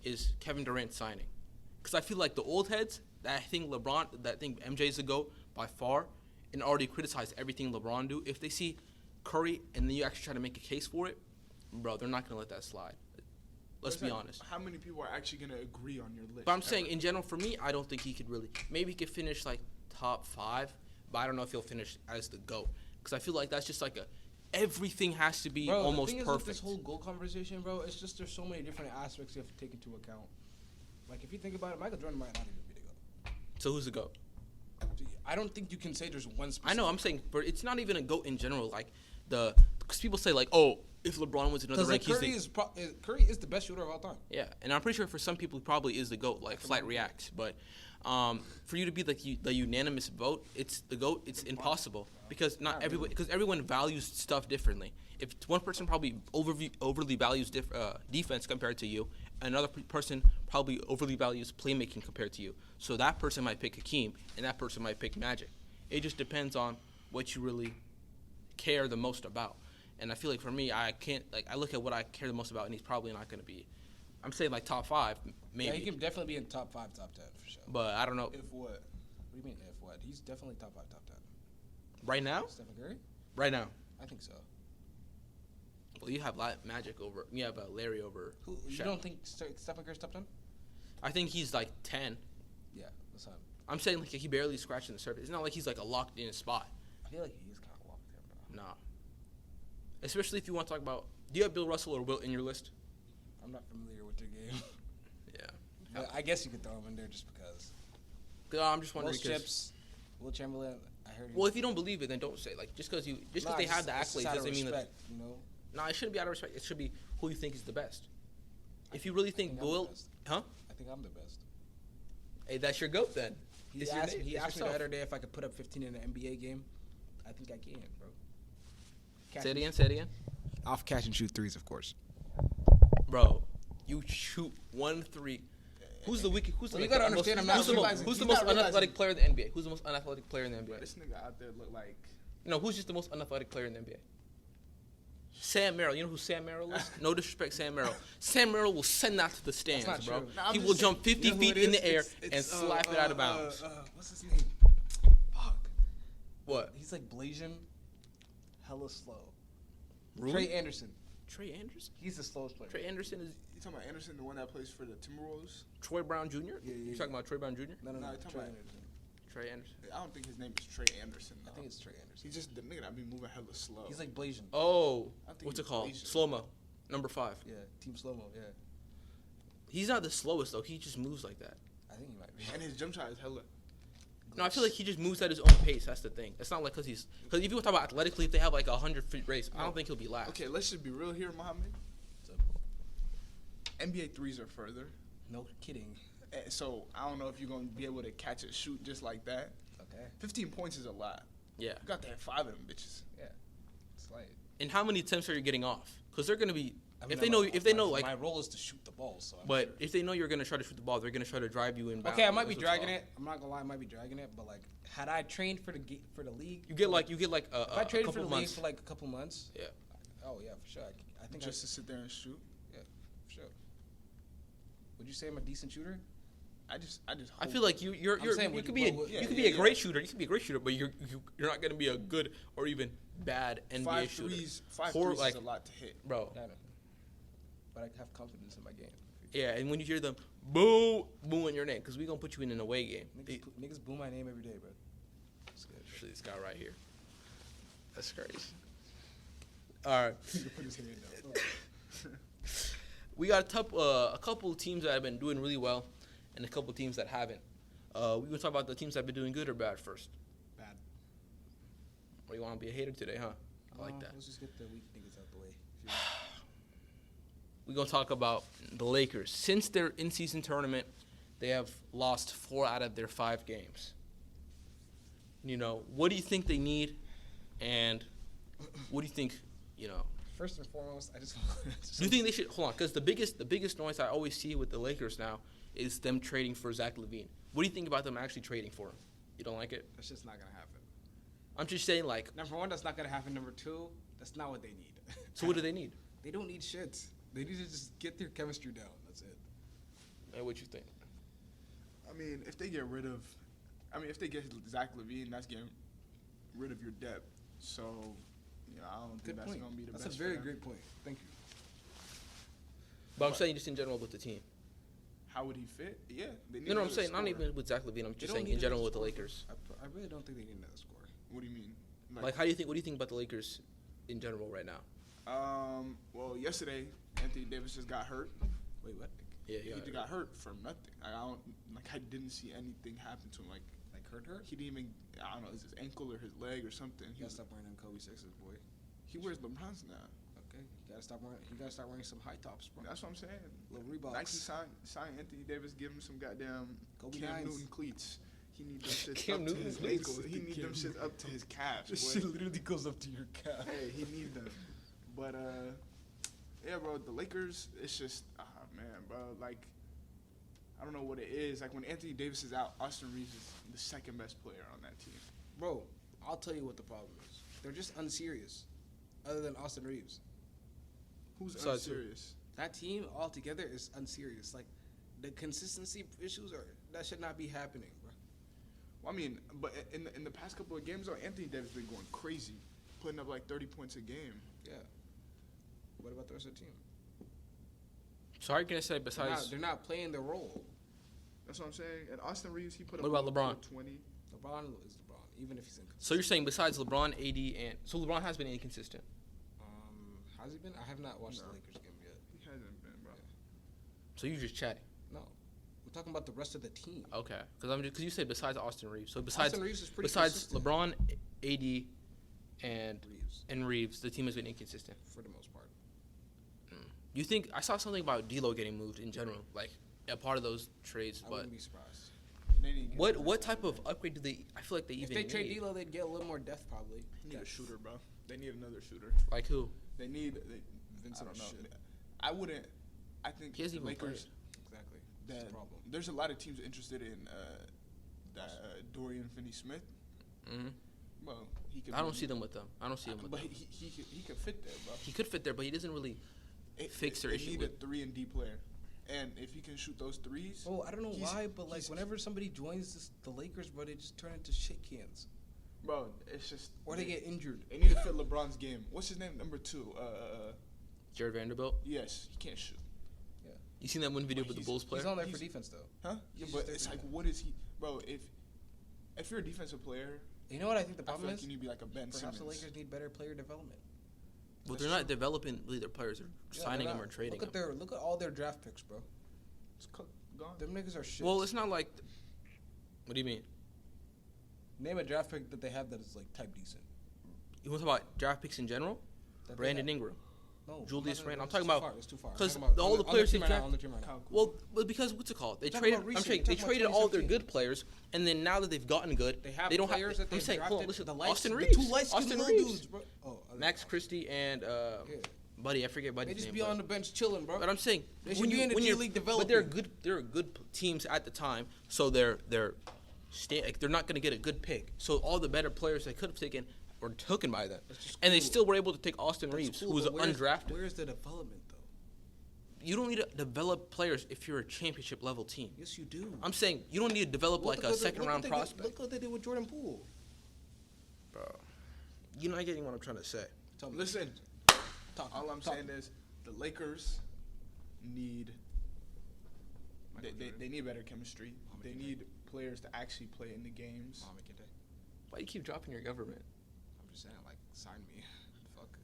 is Kevin Durant signing. Because I feel like the old heads that think MJ's the GOAT by far and already criticize everything LeBron do, if they see Curry and then you actually try to make a case for it, bro, they're not going to let that slide. Let's It's be like, honest. How many people are actually gonna agree on your list? But I'm saying, in general, for me, I don't think he could really. Maybe he could finish, like, top 5, but I don't know if he'll finish as the GOAT. Because I feel like that's just like everything has to be almost the thing perfect. Is with this whole goal conversation, bro, it's just there's so many different aspects you have to take into account. Like, if you think about it, Michael Jordan might not even be the GOAT. So who's the GOAT? I don't think you can say there's one specific. I know, I'm saying, but it's not even a GOAT in general. Like, because people say, like, oh, if LeBron wins another Because rank, like, he's Curry is the best shooter of all time. yeah, and I'm pretty sure for some people he probably is the GOAT, like Flight reacts. But for you to be like the unanimous vote, it's the GOAT. It's impossible because not everyone, because everyone values stuff differently. If one person probably overly values defense compared to you, another person probably overly values playmaking compared to you. So that person might pick Hakeem, and that person might pick Magic. It just depends on what you really care the most about. And I feel like for me, I can't, like, I look at what I care the most about, and he's probably not going to be, I'm saying, like, top 5, maybe. Yeah, he can definitely be in top 5, top 10 for sure. But I don't know. If what? What do you mean if what? He's definitely top 5, top 10. Right now? Stephen Curry? Right now. I think so. Well, you have Magic over, you have Larry over You Shaq. don't think Stephen Curry's top 10? I think he's, like, 10. Yeah, that's not. I'm saying, like, he barely scratching the surface. It's not like he's, like, a locked-in spot. I feel like he is kind of locked in, bro. Nah. Especially if you want to talk about, do you have Bill Russell or Wilt in your list? I'm not familiar with their game. Yeah. But I guess you could throw him in there just because. I'm just wondering Most 'cause- chips, Will Chamberlain, I heard. Well, if you don't believe it, then don't say. Like, just because they have the accolades doesn't mean that. respect, you know. No, it shouldn't be out of respect. It should be who you think is the best. If you really think I'm the Wilt, best. huh? I think I'm the best. Hey, that's your GOAT then. He It's your asked, name. he It's asked me the yourself. other day if I could put up 15 in an NBA game. I think I can, bro. Say it again. Off catch and shoot threes, of course. Bro, you shoot 1-3. Who's the weakest? Who's the Well, you like, gotta the most- understand, I'm not who's the realizing- who's the he's most not realizing- unathletic player in the NBA? Who's the most unathletic player in the Bro, NBA? this nigga out there look like. No, who's just the most unathletic player in the NBA? Sam Merrill. You know who Sam Merrill is? No disrespect, Sam Merrill. Sam Merrill will send that to the stands, not bro. true. Nah, I'm He just will saying- jump 50 You know who feet it in the is? air It's, and slap it out of bounds. What's his name? Fuck. What? He's like Blasian, hella slow. Rui? Trey Anderson. Trey Anderson? He's the slowest player. Trey Anderson is You talking about Anderson, the one that plays for the Timberwolves? Troy Brown Jr.? Yeah, You talking about Troy Brown Jr.? No, No, you're Trey talking about- Anderson. Trey Anderson. I don't think his name is Trey Anderson. I Though. think it's Trey Anderson. He's just the nigga that be moving hella slow. He's like Blasian. Oh, I think what's it he's called? Asian. Slow-mo. Number 5. Yeah, Team Slow Mo. Yeah, He's not the slowest, though. He just moves like that. I think he might be. And his jump shot is hella. No, I feel like he just moves at his own pace. That's the thing. It's not like because if you talk about athletically, if they have like a 100-foot race, I don't think he'll be last. Okay, let's just be real here, Mohammed. NBA threes are further. No kidding. So I don't know if you're gonna be able to catch a shoot just like that. Okay. 15 points is a lot. Yeah. You got to have 5 of them bitches. Yeah. It's like. And how many attempts are you getting off? Because they're gonna be I mean, if they know like. my role is to shoot the ball, so. But sure. if they know you're gonna try to shoot the ball, they're gonna try to drive you in. Okay, I might be dragging it. I'm not gonna lie, I might be dragging it. But like, had I trained for the league, you get like if I traded for the months. league for like a couple months. Yeah. Oh yeah, for sure. I think Just to sit there and shoot. Yeah, for sure. Would you say I'm a decent shooter? I feel like you could be a great shooter. You could be a great shooter, but you're not gonna be a good or even bad NBA shooter. Five threes is a lot to hit, bro. But I have confidence in my game. Yeah, and when you hear them boo in your name, because we gonna put you in an away game. Niggas boo my name every day, bro. That's good. Especially this guy right here. That's crazy. All right. Put his hand down. We got a couple of teams that have been doing really well, and a couple of teams that haven't. We gonna talk about the teams that have been doing good or bad first. Bad. Or you want to be a hater today, huh? I like that. Let's just get the weak niggas out the way. We're going to talk about the Lakers. Since their in-season tournament, they have lost 4 out of their 5 games. You know, what do you think they need? And what do you think, you know? First and foremost, I just do you think they should, hold on, because the biggest noise I always see with the Lakers now is them trading for Zach LaVine. What do you think about them actually trading for him? You don't like it? That's just not going to happen. I'm just saying, like. Number one, that's not going to happen. Number two, that's not what they need. So what do they need? They don't need shit. They need to just get their chemistry down. That's it. Hey, what you think? I mean, if they get Zach LaVine, that's getting rid of your depth. So, you know, I don't think that's going to be the best. That's a very great point. Thank you. But I'm saying just in general with the team. How would he fit? Yeah. No, I'm saying not even with Zach LaVine. I'm just saying in general with the Lakers. I really don't think they need another scorer. What do you mean? Like, what do you think about the Lakers in general right now? Well, yesterday Anthony Davis just got hurt. Wait, what? Yeah, he just got hurt from nothing. I didn't see anything happen to him. Like hurt? He didn't even. I don't know, is his ankle or his leg or something. He gotta stop wearing them Kobe sixes, boy. He wears LeBron's now. Okay, he gotta start wearing some high tops, bro. That's what I'm saying. Little Reeboks. Nike sign Anthony Davis, give him some goddamn Kobe Cam Nines. Newton cleats. He need them shits Cam up to Newton his cleats? ankles. He need them shits up to his calves. This shit literally goes up to your calf. Hey, he need them. But yeah, bro, the Lakers, it's just, man, bro, like, I don't know what it is. Like, when Anthony Davis is out, Austin Reeves is the second best player on that team. Bro, I'll tell you what the problem is. They're just unserious, other than Austin Reeves. Who's So unserious? That team altogether is unserious. Like, the consistency issues that should not be happening, bro. Well, I mean, but in the past couple of games, though, Anthony Davis been going crazy, putting up like 30 points a game. Yeah. What about the rest of the team? So how are you gonna say besides? They're not playing their role. That's what I'm saying. And Austin Reeves, he put What up about LeBron? 20. LeBron is LeBron, even if he's inconsistent. So you're saying besides LeBron, AD, and so LeBron has been inconsistent. Has he been? I have not watched No. the Lakers game yet. He hasn't been, bro. So you're just chatting. No, we're talking about the rest of the team. Okay, because you said besides Austin Reeves. So besides Austin Reeves is pretty consistent. LeBron, AD, and Reeves Reeves, the team has been inconsistent. for the most part. You think I saw something about D'Lo getting moved in general, like a part of those trades, I but wouldn't be surprised. what type of upgrade do they? I feel like they If even they trade need. D'Lo, they'd get a little more depth probably. They need a shooter, bro. They need another shooter. Like who? They need. Vincent I don't know. shit. I wouldn't. I think He hasn't the even Lakers. Exactly. That's the problem. There's a lot of teams interested in Dorian Finney-Smith. Mm-hmm. Well, he could. I don't see them with them. I don't see him with But them. he could fit there, bro. He could fit there, but he doesn't really fix their They issue need with. a 3-and-D player, and if he can shoot those threes. Oh, I don't know he's- why, but like he's- whenever somebody joins the Lakers, bro, they just turn into shit cans, Bro, it's just. or they get injured. They need to fit LeBron's game. What's his name? Number 2. Jared Vanderbilt. Yes, he can't shoot. You seen that one video But with the Bulls player? He's on there for He's- defense though. Huh? Yeah, He's but just it's there like, for what is he, bro? If you're a defensive player, You know what I think the I feel problem like is? you need to be like a Ben Perhaps Simmons. the Lakers need better player development. Well, That's they're not true. developing really their players. They're Yeah, signing they're them or not. trading Look them. at all their draft picks, bro. Gone. Them niggas are shit. Well, it's not like. What do you mean? Name a draft pick that they have that is like type decent. You want to talk about draft picks in general? Brandon Ingram. No, Julius Randle. I'm That's talking about It's too far. because I'm talking all the players they on the team drafted. right now. Well, because what's it called? They Talking traded. about I'm recent, saying they talking about traded all their 2017. good players, and then now that they've gotten good, They don't players have. that I'm they've saying, hold on, drafted, listen. the lights, Austin the Reeves. two light-skinned Austin little Reeves. dudes, bro. Oh, Max Christie and Buddy. I forget They Buddy's just name. be on the bench chilling, bro. But I'm saying They should be in the G League But they're developing. good. They're good teams at the time, so they're they're not going to get a good pick. So all the better players they could have taken were taken by them, That's just and they cool. still were able to take Austin That's Reeves, cool, who was but undrafted. Where's the development, though? You don't need to develop players if you're a championship level team. Yes, you do. I'm saying you don't need to develop like a second round Look prospect. what they did with Jordan Poole. Bro, you're not getting what I'm trying to say. Tell me. Listen, Talk, all I'm talk. saying is the Lakers need. They need better chemistry. They need players to actually play in the games. Why do you keep dropping your government? I'm just saying, like, sign me. Fuck.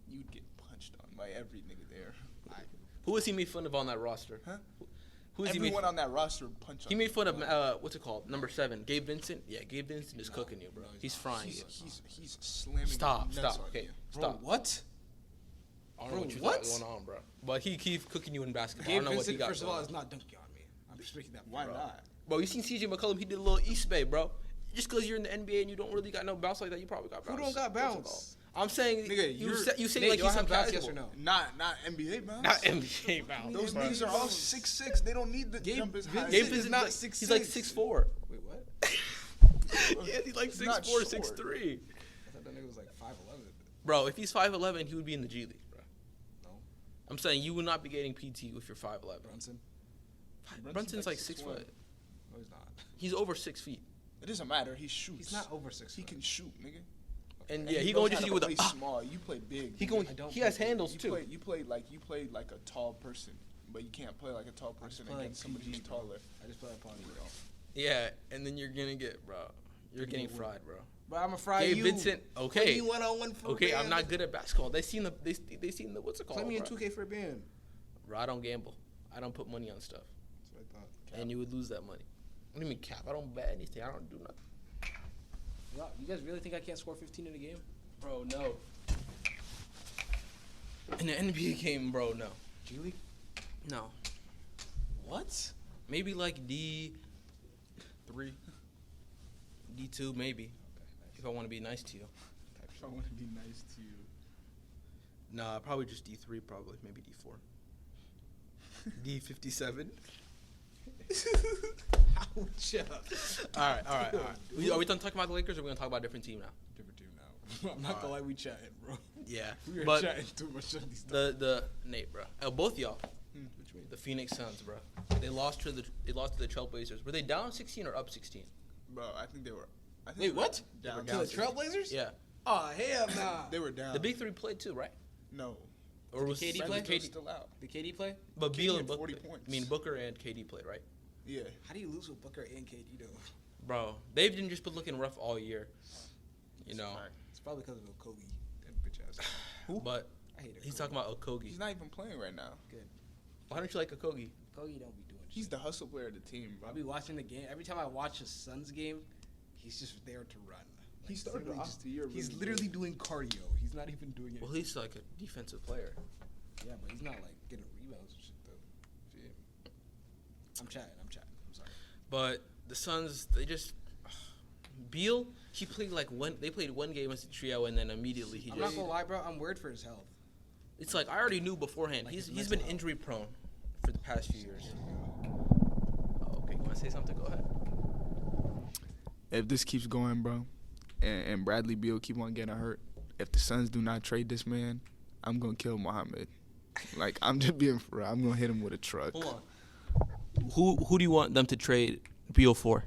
You'd get punched on by every nigga there. Who was he made fun of on that roster? Huh? Who is he made? Everyone on that roster would punch. He on made fun of you. what's it called? Number 7, Gabe Vincent. Yeah, Gabe Vincent is cooking you, bro. He's frying you. He's slamming. Stop, his nuts stop. on Okay, you. Bro, stop. what? I don't know Bro, what you what? got going on, bro. But he keeps cooking you in basketball. I Gabe don't know what he Vincent, got first of going all, on. is not dunking on me. I'm just making that. Why bro. not? Bro, you seen CJ McCollum? He did a little East Bay, bro. Just because you're in the NBA and you don't really got no bounce like that, you probably got bounce. Who don't got What's it bounce? called? I'm saying Nigga, you say Nate, like do he's I some have bounce, casual. yes or no? Not NBA bounce. Not NBA bounce. Those bro. niggas are all 6'6". They don't need the Gabe jump as high. Vincent Gabe is Vincent's not like, 6'6". he's like 6'4". Wait, what? Yeah, he's like He's not 6'4", short. 6'3". I thought that nigga was like 5'11". Bro, if he's 5'11", he would be in the G League, bro. No. I'm saying you would not be getting PT if you're 5'11". Brunson? Brunson's like 6 foot. No, he's not. He's over 6 feet. It doesn't matter. He shoots. He's not over 6 He foot. can shoot, nigga. And And yeah, he knows going to how hit you with play a small. You play big. He nigga. going. I don't He has play- handles You too. play like a tall person, but you can't play like a tall person play like against somebody who's PG, bro. taller. I just play that party, bro. Yeah, and then you're gonna get, bro. You're getting get fried, bro. Bro, I'm a fry Gabe you. Vincent. Play Okay. me 1-on-1 for Okay, a I'm band. not good at basketball. They seen the what's it called? Play me in bro? 2K for a band. Bro, I don't gamble. I don't put money on stuff, That's what I thought. and you would lose that money. What do you mean cap? I don't bet anything. I don't do nothing. You guys really think I can't score 15 in a game? Bro, no. In the NBA game, bro, no. G League? No. What? Maybe like D3, D2, maybe. If I want to be nice to you. If I want to be nice to you. Nah, probably just D3, probably maybe D4. D57. Ouch. All right. Are we done talking about the Lakers, or are we gonna talk about a different team now? Different team now. I'm not gonna lie, we chatting, bro. Yeah, We are but chatting too much on these stuff. the Nate, bro, both y'all, What you mean? the Phoenix Suns, bro, they lost to the Trailblazers. Were they down 16 or up 16? Bro, I think they were. I think Wait, they were what? Down. To the Trailblazers? Yeah, Oh, hell nah. They were down. the big three played too, right? No. Or was KD Bradley play? Beal's still out. Did KD play? But KD Beal had and Booker, 40 points. I mean Booker and KD played, right? Yeah. How do you lose with Booker and KD though? Bro, they've just been looking rough all year, you know. It's probably because of Okogie. That bitch ass. But I hate Okogie. he's talking about Okogie. He's not even playing right now. Good. Why don't you like Okogie? Okogie don't be doing He's shit. the hustle player of the team, bro. I'll be watching the game. Every time I watch a Suns game, he's just there to run. He started literally off the year He's really literally good. doing cardio. He's not even doing it. Well, he's like a defensive player. Yeah, but he's not like getting rebounds and shit though. Shit. I'm chatting. I'm sorry. But the Suns, they just Beal. He played like they played one game as a trio, and then immortally he I'm not just. gonna lie, bro. I'm worried for his health. It's like I already knew beforehand. Like he's his he's been mental health. injury prone for the past few years. Oh, okay, you want to say something? Go ahead. If this keeps going, bro, and Bradley Beal keep on getting hurt, if the Suns do not trade this man, I'm gonna kill Muhammad. Like, I'm just being for real. I'm gonna hit him with a truck. Hold on. Who do you want them to trade Beal for?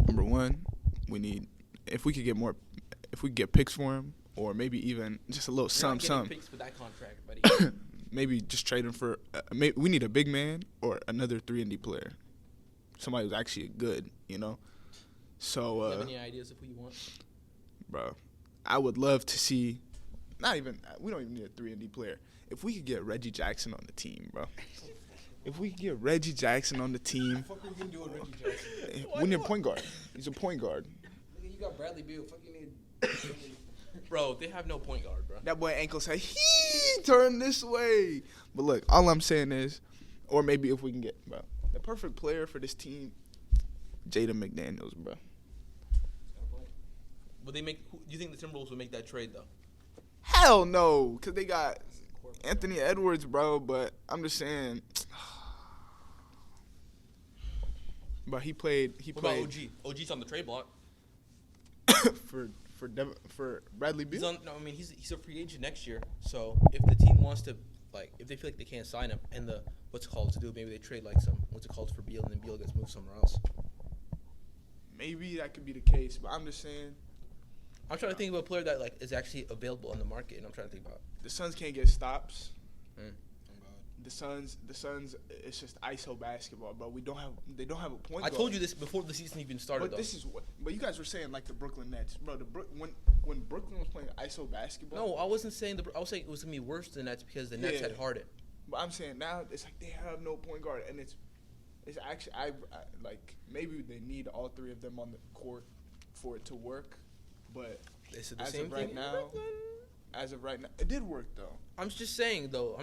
Number one, we need if we could get picks for him, or maybe even just a little You're not some. getting picks for that contract, buddy. Maybe just trade him for. We need a big man or another 3-and-D player, somebody who's actually good, you know. So, you have any ideas of who you want? bro, I would love to see. We don't even need a 3-and-D player. If we could get Reggie Jackson on the team, bro. if we get Reggie Jackson on the team, What are you gonna do with Reggie Jackson? we need a point guard. He's a point guard. Nigga, you got Bradley Beal. Fuck you need. Bro, they have no point guard, bro. That boy ankle say he turn this way. But look, all I'm saying is, or maybe if we can get the perfect player for this team, Jaden McDaniels, bro. But do you think the Timberwolves would make that trade though? Hell no, cause they got Anthony Edwards, bro. But I'm just saying, but he played. What about OG? OG's on the trade block. for Bradley Beal. He's a free agent next year. So if the team wants to, if they feel like they can't sign him, and maybe they trade for Beal, and then Beal gets moved somewhere else. Maybe that could be the case, but I'm just saying. I'm trying to think of a player that is actually available on the market, and I'm trying to think about. The Suns can't get stops. Mm. The Suns, it's just ISO basketball, bro. They don't have a point I guard. told you this before the season even started. But you guys were saying like the Brooklyn Nets, bro. When Brooklyn was playing ISO basketball. No, I wasn't saying I was saying it was gonna be worse than the Nets because the Nets had Harden. But I'm saying now it's like they have no point guard, and it's actually I maybe they need all three of them on the court for it to work, but Is it the as same of right thing now, it did work though. I'm just saying though.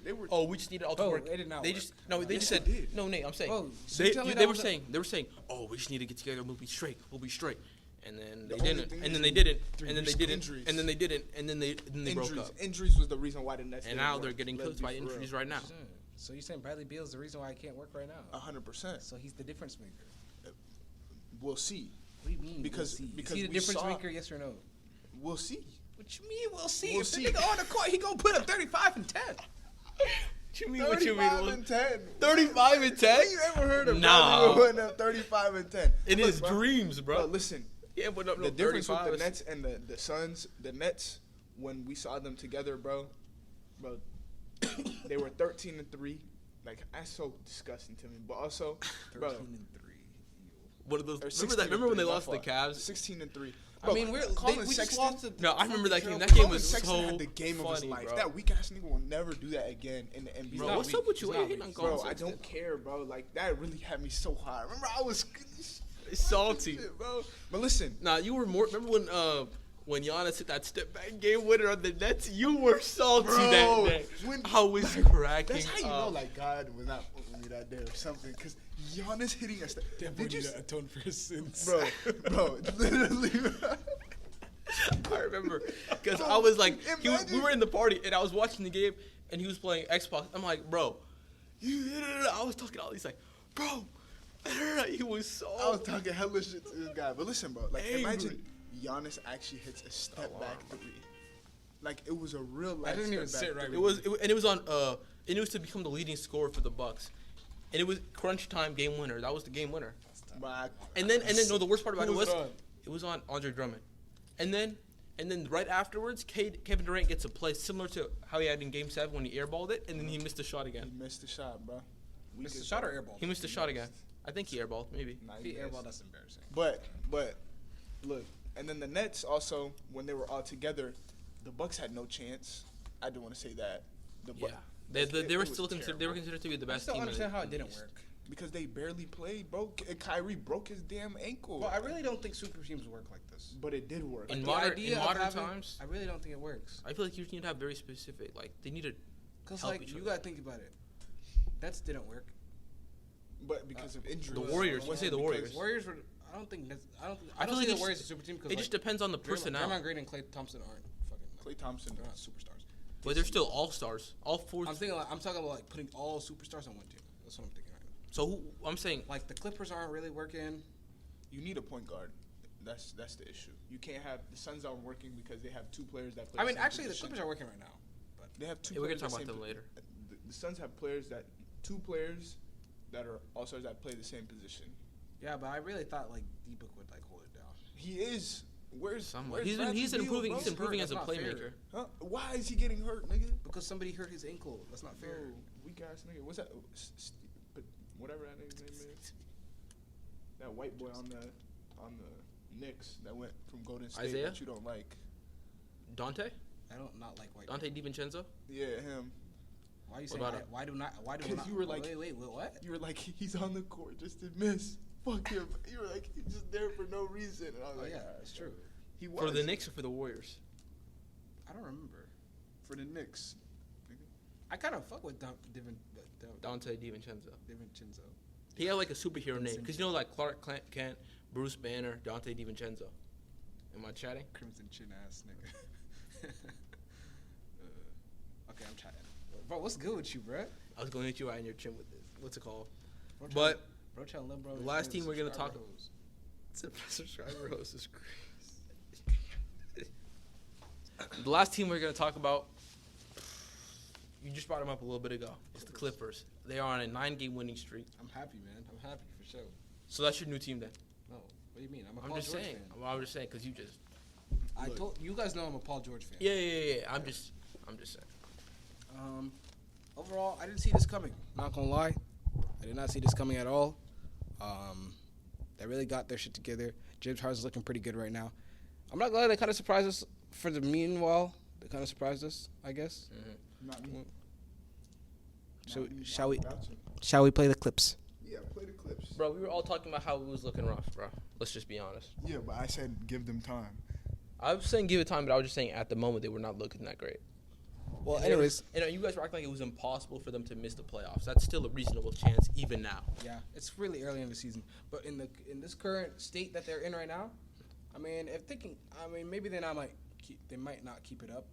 They were. Oh, we just need it all to work. It did not They work. just no. They just Yes, said it did. no, Nate. I'm saying So they, you tell me they that were was saying, oh, we just need to get together. We'll be straight. And then The they only didn't. thing And is then they didn't. three And then they recent didn't. injuries. And then they didn't. And then they broke up. Injuries was the reason why the Nets. And didn't now work. they're getting Let's cooked be by for injuries real. right now. So you're saying Bradley Beal is the reason why I can't work right now? 100%. So he's the difference maker. We'll see. What do you mean? Because we'll see? because is he the we difference saw- maker? Yes or no? We'll see. What you mean? We'll see. We'll if see. the nigga on the court, he gonna put up 35 and 10. What you mean? 35 and 10. 35 and 10? Have you ever heard of Nah. Bradley putting up 35 and 10? In Look, his bro, dreams, bro. Bro, listen. Yeah, but The difference with the Nets and the Suns, the Nets, when we saw them together, bro, they were 13 and 3. Like, that's so disgusting to me. But also, 13 bro, and 3. What are those? or Remember 16 that? and Remember when 3, they my lost to the fault. Cavs? 16 and 3. I mean, we Colin just Sexton. lost to. No, I remember that game. That Colin game was Sexton so had the game of his funny, life. bro. That weak ass nigga will never do that again in the NBA. Bro, not what's weak. up with you? He's Why you not hating on weak. Colin Bro, I Sexton? don't care, bro. Like, that really had me so high. Remember, I was Salty. shit, bro. But listen, Nah, you were more. Remember when Giannis hit that step back game winner on the Nets? You were salty Bro, that day. when- I was cracking. that's how you up. know, like, God was not with me that day or something. Because Giannis hitting a step. Did you atone for his sins? bro, literally. I remember because I was like, we Imagine- were in the party and I was watching the game and he was playing Xbox. I'm like, bro, I was talking all these like, bro, he was so. I was talking hella shit to this guy. But listen, bro, like, Angry. imagine Giannis actually hits a step back three. Like, it was a real life. That didn't even step sit back right three. and it was on and it was to become the leading scorer for the Bucks, and it was crunch time game winner. That was the game winner. But And then no, the worst part about Who it was was it on? it was on Andre Drummond, and then right afterwards, Kevin Durant gets a play similar to how he had in Game 7 when he airballed it, and then he missed the shot he again. missed the shot, bro. Missed the shot or airball? He missed the shot again. I think he airballed, maybe. Nah, If he he missed. airball, that's embarrassing. But look, and then the Nets also, when they were all together, the Bucks had no chance. I do want to say that. Yeah, it they were was still considered. They were terrible. considered to be the I best still team. understand how it in the didn't East. work. Because they barely played, bro. Kyrie broke his damn ankle. Well, I really don't think super teams work like this. But it did work. In The modern idea of modern having- times, I really don't think it works. I feel like you need to have very specific. Like they need to. Cause Help like each you other. gotta think about it. That didn't work. But because of injuries. The Warriors. You say the Warriors. Warriors were. I don't think. I don't. I I feel don't like see it the Warriors just- as a super team because It just depends on the personnel. Draymond Green and Klay Thompson aren't fucking. Klay Thompson. They're not superstars. But they're still all stars. All four. I'm thinking. I'm talking about like putting all superstars on one team. That's what I'm thinking right now. So who? I'm saying. Like the Clippers aren't really working. You need a point guard. That's the issue. You can't have the Suns aren't working because they have two players that play. I the mean, same actually, the position. Clippers are working right now. But They have two. Yeah, we're gonna players talk that about them same later. The Suns have two players that are all stars that play the same position. yeah, but I really thought like D-Book would like hold it down. He is. Where's Somewhat. Where's He's Bradley improving. Beal, He's bro? improving as That's a not fair. playmaker. Huh? Why is he getting hurt, nigga? Because somebody hurt his ankle. That's not fair. Bro, weak ass nigga. What's that? But whatever that nigga's name is. That white boy on the Knicks that went from Golden State Isaiah? that you don't like. Dante. I don't not like white. Dante DiVincenzo. Yeah, him. Why are you saying about that? him? Why do not? Because you were like, wait, what? You were like, he's on the court just to miss. Fuck him. You were like, he's just there for no reason. And I was Oh like, yeah, it's true. He was. For the Knicks or for the Warriors? I don't remember. For the Knicks. I kind of fuck with Dante DiVincenzo. DiVincenzo. He had like a superhero name. Vincent. Because you know, like Clark Kent, Bruce Banner, Dante DiVincenzo. Am I chatting? Crimson chin ass nigga. Okay, I'm chatting. Bro, what's good with you, bro? I was going to hit you right in your chin with this. What's it called? Bro, But bro, trying to let bro. the last team we're gonna talk about. subscriber host is crazy. The last team we're gonna talk about, you just brought them up a little bit ago. It's the Clippers. They are on a 9-game winning streak. I'm happy, man. I'm happy for sure. So that's your new team then. No, what do you mean? I'm a I'm Paul just George saying. fan. I'm just saying because you just. I told you guys know I'm a Paul George fan. Yeah. I'm just saying. Overall, I didn't see this coming. Not gonna lie, I did not see this coming at all. They really got their shit together. James Harden's looking pretty good right now. I'm not glad they kind of surprised us. For the meanwhile, they kind of surprised us, I guess. Mm-hmm. Not me. Shall we play the clips? Yeah, play the clips. Bro, we were all talking about how it was looking rough, bro. Let's just be honest. Yeah, but I said give them time. I was saying give it time, but I was just saying at the moment they were not looking that great. Well, And anyways, you guys were acting like it was impossible for them to miss the playoffs. That's still a reasonable chance, even now. yeah, it's really early in the season, but in this current state that they're in right now, I mean, maybe they might not keep it up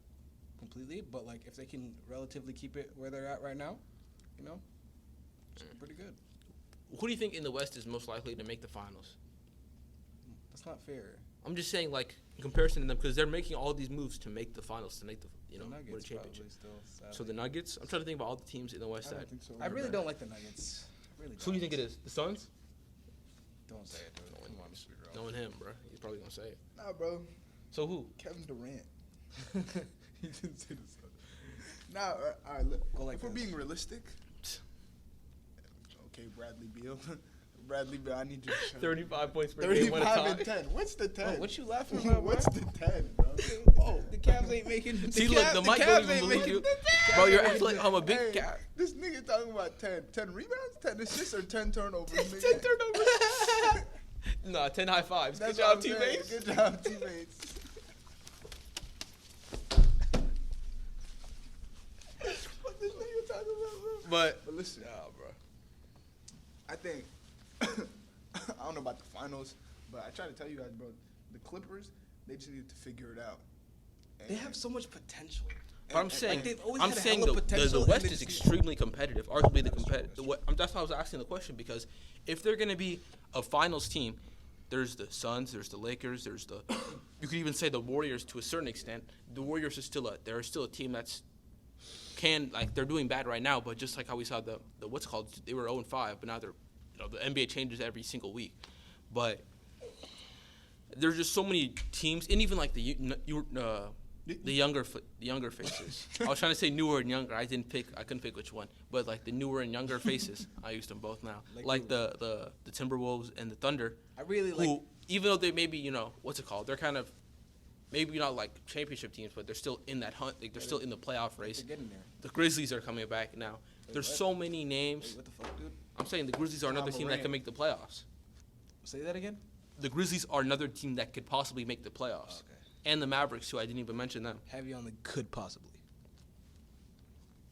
completely, but like if they can relatively keep it where they're at right now, you know, it's pretty good. Who do you think in the West is most likely to make the finals? That's not fair. I'm just saying, like, in comparison to them, because they're making all these moves to make the finals, to make the, The win a Nuggets championship. probably still, sadly. So the Nuggets, I'm trying to think about all the teams in the West I side. don't think so. I really don't like the Nuggets. Really So who do you think it is? The Suns? Don't say it, dude. Come on, Mr. Girl. Knowing him, bro. He's probably going to say it. Nah, bro. So who? Kevin Durant. He didn't say the Suns. Nah, all right. Look, Go like if we're this. being realistic, okay, Bradley Beal. Bradley Beal, I need you to shut up. 35 points per game, win a 35 and tie. 10. What's the 10? Oh, what you laughing about, bro? What's the 10, bro? Oh, the Cavs ain't making. See, look, the mic don't even believe you. Bro, you're acting like I'm a big Hey, cat. This nigga talking about 10. 10 rebounds, 10 assists, or 10 turnovers? 10 nigga? turnovers. Nah, 10 high fives. That's Good what job, I'm saying. teammates. Good job, teammates. What this nigga talking about, bro? But listen, nah, bro. I think I don't know about the finals, but I try to tell you guys, bro. The Clippers, they just need to figure it out. They have so much potential. But I'm saying, they've always I'm had a saying hella the potential, West and is they just- extremely competitive, arguably the competitive. That's why I was asking the question, because if they're going to be a finals team, there's the Suns, there's the Lakers, there's the you could even say the Warriors to a certain extent. The Warriors are they're still a team that's they're doing bad right now, but just like how we saw the what's it called, they were 0-5, but now they're the NBA changes every single week. But there's just so many teams, and even like the younger faces. I was trying to say newer and younger. I couldn't pick which one. But like the newer and younger faces, I used them both now. Like the Timberwolves and the Thunder. I really who, like. even though they maybe what's it called? They're kind of maybe not like championship teams, but they're still in that hunt. Like they're still in the playoff race. They're getting there. The Grizzlies are coming back now. There's what? so many names. Wait, what the fuck, dude? I'm saying the Grizzlies are another team that Morant. can make the playoffs. Say that again. The Grizzlies are another team that could possibly make the playoffs. Okay. And the Mavericks, too. I didn't even mention them. Heavy on the could possibly.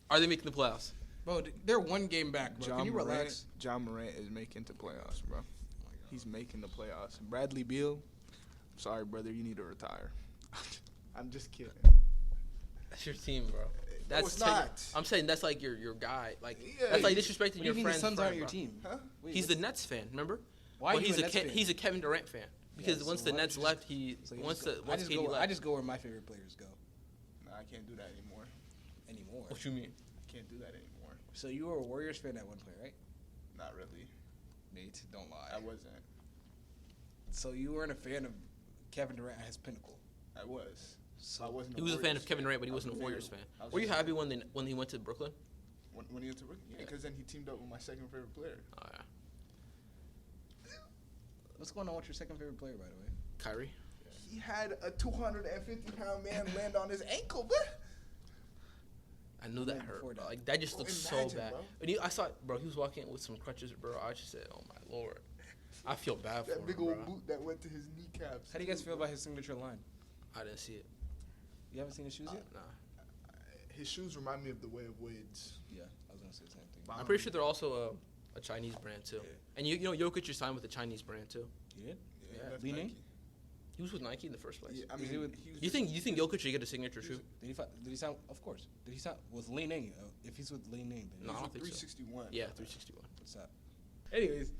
Are they making the playoffs? Bro, they're one game back, bro. Can you relax? John Morant is making the playoffs, bro. He's making the playoffs. Bradley Beal, sorry, brother, you need to retire. I'm just kidding. That's your team, bro. No, That's it's not. I'm saying that's like your guy. Like Yeah, that's like he- disrespecting What do your you mean the friend's Suns friend, aren't your bro. team? Huh? Wait, He's what's- the Nets fan, remember? Why are Well, you a Nets fan? he's a Kevin Durant fan because so once the why Nets don't you left, So you once just go- once KD I left. just go where my favorite players go Nah, I can't do that anymore. anymore. What you mean? I can't do that anymore. So you were a Warriors fan at one point, right? Not really. Nate, don't I lie. wasn't. So you weren't a fan of Kevin Durant at his pinnacle. I was. So I wasn't. He was a fan Warriors of Kevin Durant, but he I was wasn't a Warriors fan. I was Were you just a happy fan. when he went to Brooklyn? When he went to Brooklyn? Yeah, because then he teamed up with my second favorite player. Oh, yeah. What's going on with your second favorite player, by the way? Kyrie. He had a 250-pound man land on his ankle, but I knew that Right hurt. before Bro. that. Like that just looked so imagine, bad. bro. And I saw, bro, he was walking with some crutches, bro. I just said, "Oh my lord," I feel bad for That him, big bro. old boot that went to his kneecaps. How do you guys feel about his signature line? I didn't see it. You haven't seen his shoes yet? Nah. His shoes remind me of the way of Wade's. Yeah, I was gonna say the same thing. I'm pretty sure they're also a Chinese brand too. Yeah. And you know Jokic is signed with a Chinese brand too. You did? Yeah. left Li Ning? Nike. He was with Nike in the first place. Yeah, I Is mean, he with- he was You just- think Jokic should get a signature shoe? Did he sign? Of course. Did he sign with Li Ning? If he's with Li Ning, then No, I he don't was think so. 361. Yeah, 361. what's that? Anyways,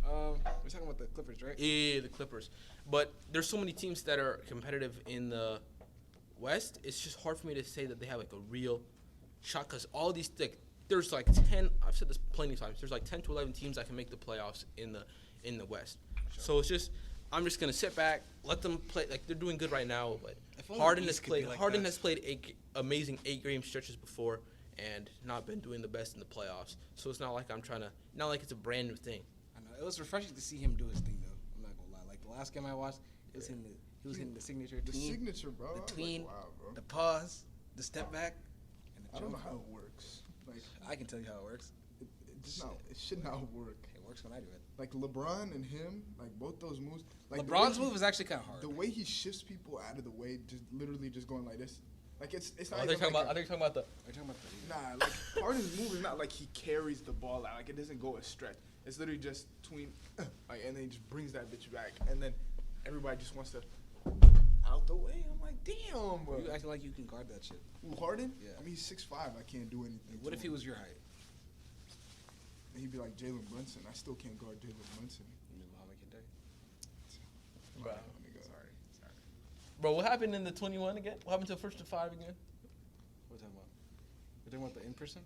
we're talking about the Clippers, right? Yeah, the Clippers. But there's so many teams that are competitive in the West. It's just hard for me to say that they have like a real shot because all these there's like 10. I've said this plenty of times. There's like 10 to 11 teams that can make the playoffs in the West. So it's just I'm just gonna sit back, let them play. Like they're doing good right now, but If only Harden the has East could played. be like Harden that. has played amazing 8-game stretches before and not been doing the best in the playoffs. So it's not like not like it's a brand new thing. I know it was refreshing to see him do his thing though. I'm not gonna lie. Like the last game I watched, he was hitting the signature The tween, signature, bro. I the was tween, like, wow, bro. the pause, the step back, and the I don't know jump. how it works. Like, I can tell you how it works. it should not work. It works when I do it. Like LeBron and him, like both those moves. Like LeBron's the way move is actually kind of hard. The way he shifts people out of the way, just literally just going like this. Like it's not. I think even like you're talking about the. Are you talking about the? Nah, like Harden's move is not like he carries the ball out. Like it doesn't go a stretch. It's literally just tween, like, and then he just brings that bitch back, and then everybody just wants to out the way. I'm like, damn, bro. You acting like you can guard that shit. Ooh, Harden? Yeah. I mean, he's 6'5". I can't do anything. What to if he him. was your height? And he'd be like Jalen Brunson. I still can't guard Jalen Brunson. You mean Muhammad Kente? Bro. Sorry. Bro, what happened in the 21 again? What happened to the first to 5 again? What are we talking about? We're talking about the in person.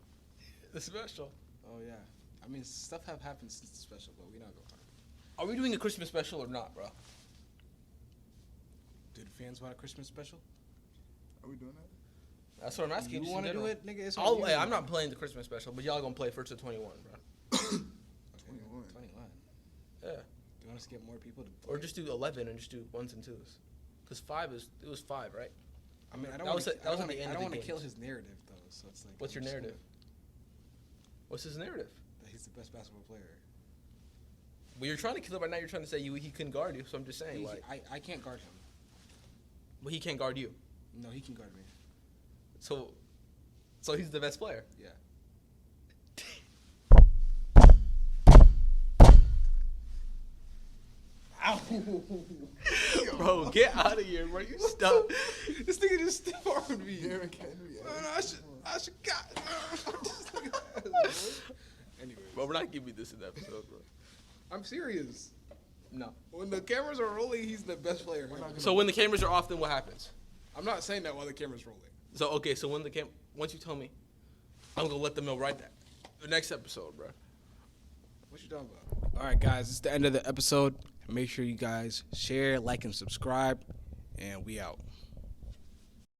The special. Oh yeah. I mean, stuff have happened since the special, but we not going hard. Are we doing a Christmas special or not, bro? Did fans want a Christmas special? Are we doing that? That's what I'm asking. You want to do it, nigga? It's on you. I'm not playing the Christmas special, but y'all gonna play first to 21, bro. 21. 21. Yeah. Do you want us to get more people to play? Or just do 11 and just do 1s and 2s. Cause it was 5, right? I mean, I that don't was want at the end I of don't the want to games. kill his narrative though. So it's like. What's your I'm just narrative? What's his narrative? That he's the best basketball player. Well, you're trying to kill him right now. You're trying to say he couldn't guard you. So I'm just saying, I can't guard him. but he can't guard you. No, he can guard me. So he's the best player. Yeah. Bro, get out of here, bro. You stop. This nigga just stiff armed me. Derrick Henry. I should got. Anyway, Bro, we're not giving this an episode, bro. I'm serious. No. When the cameras are rolling, he's the best player. So when the cameras are off, then what happens? I'm not saying that while the camera's rolling. So okay, so once you tell me, I'm gonna let them know right there. The next episode, bro. What you talking about? All right, guys, it's the end of the episode. Make sure you guys share, like, and subscribe, and we out.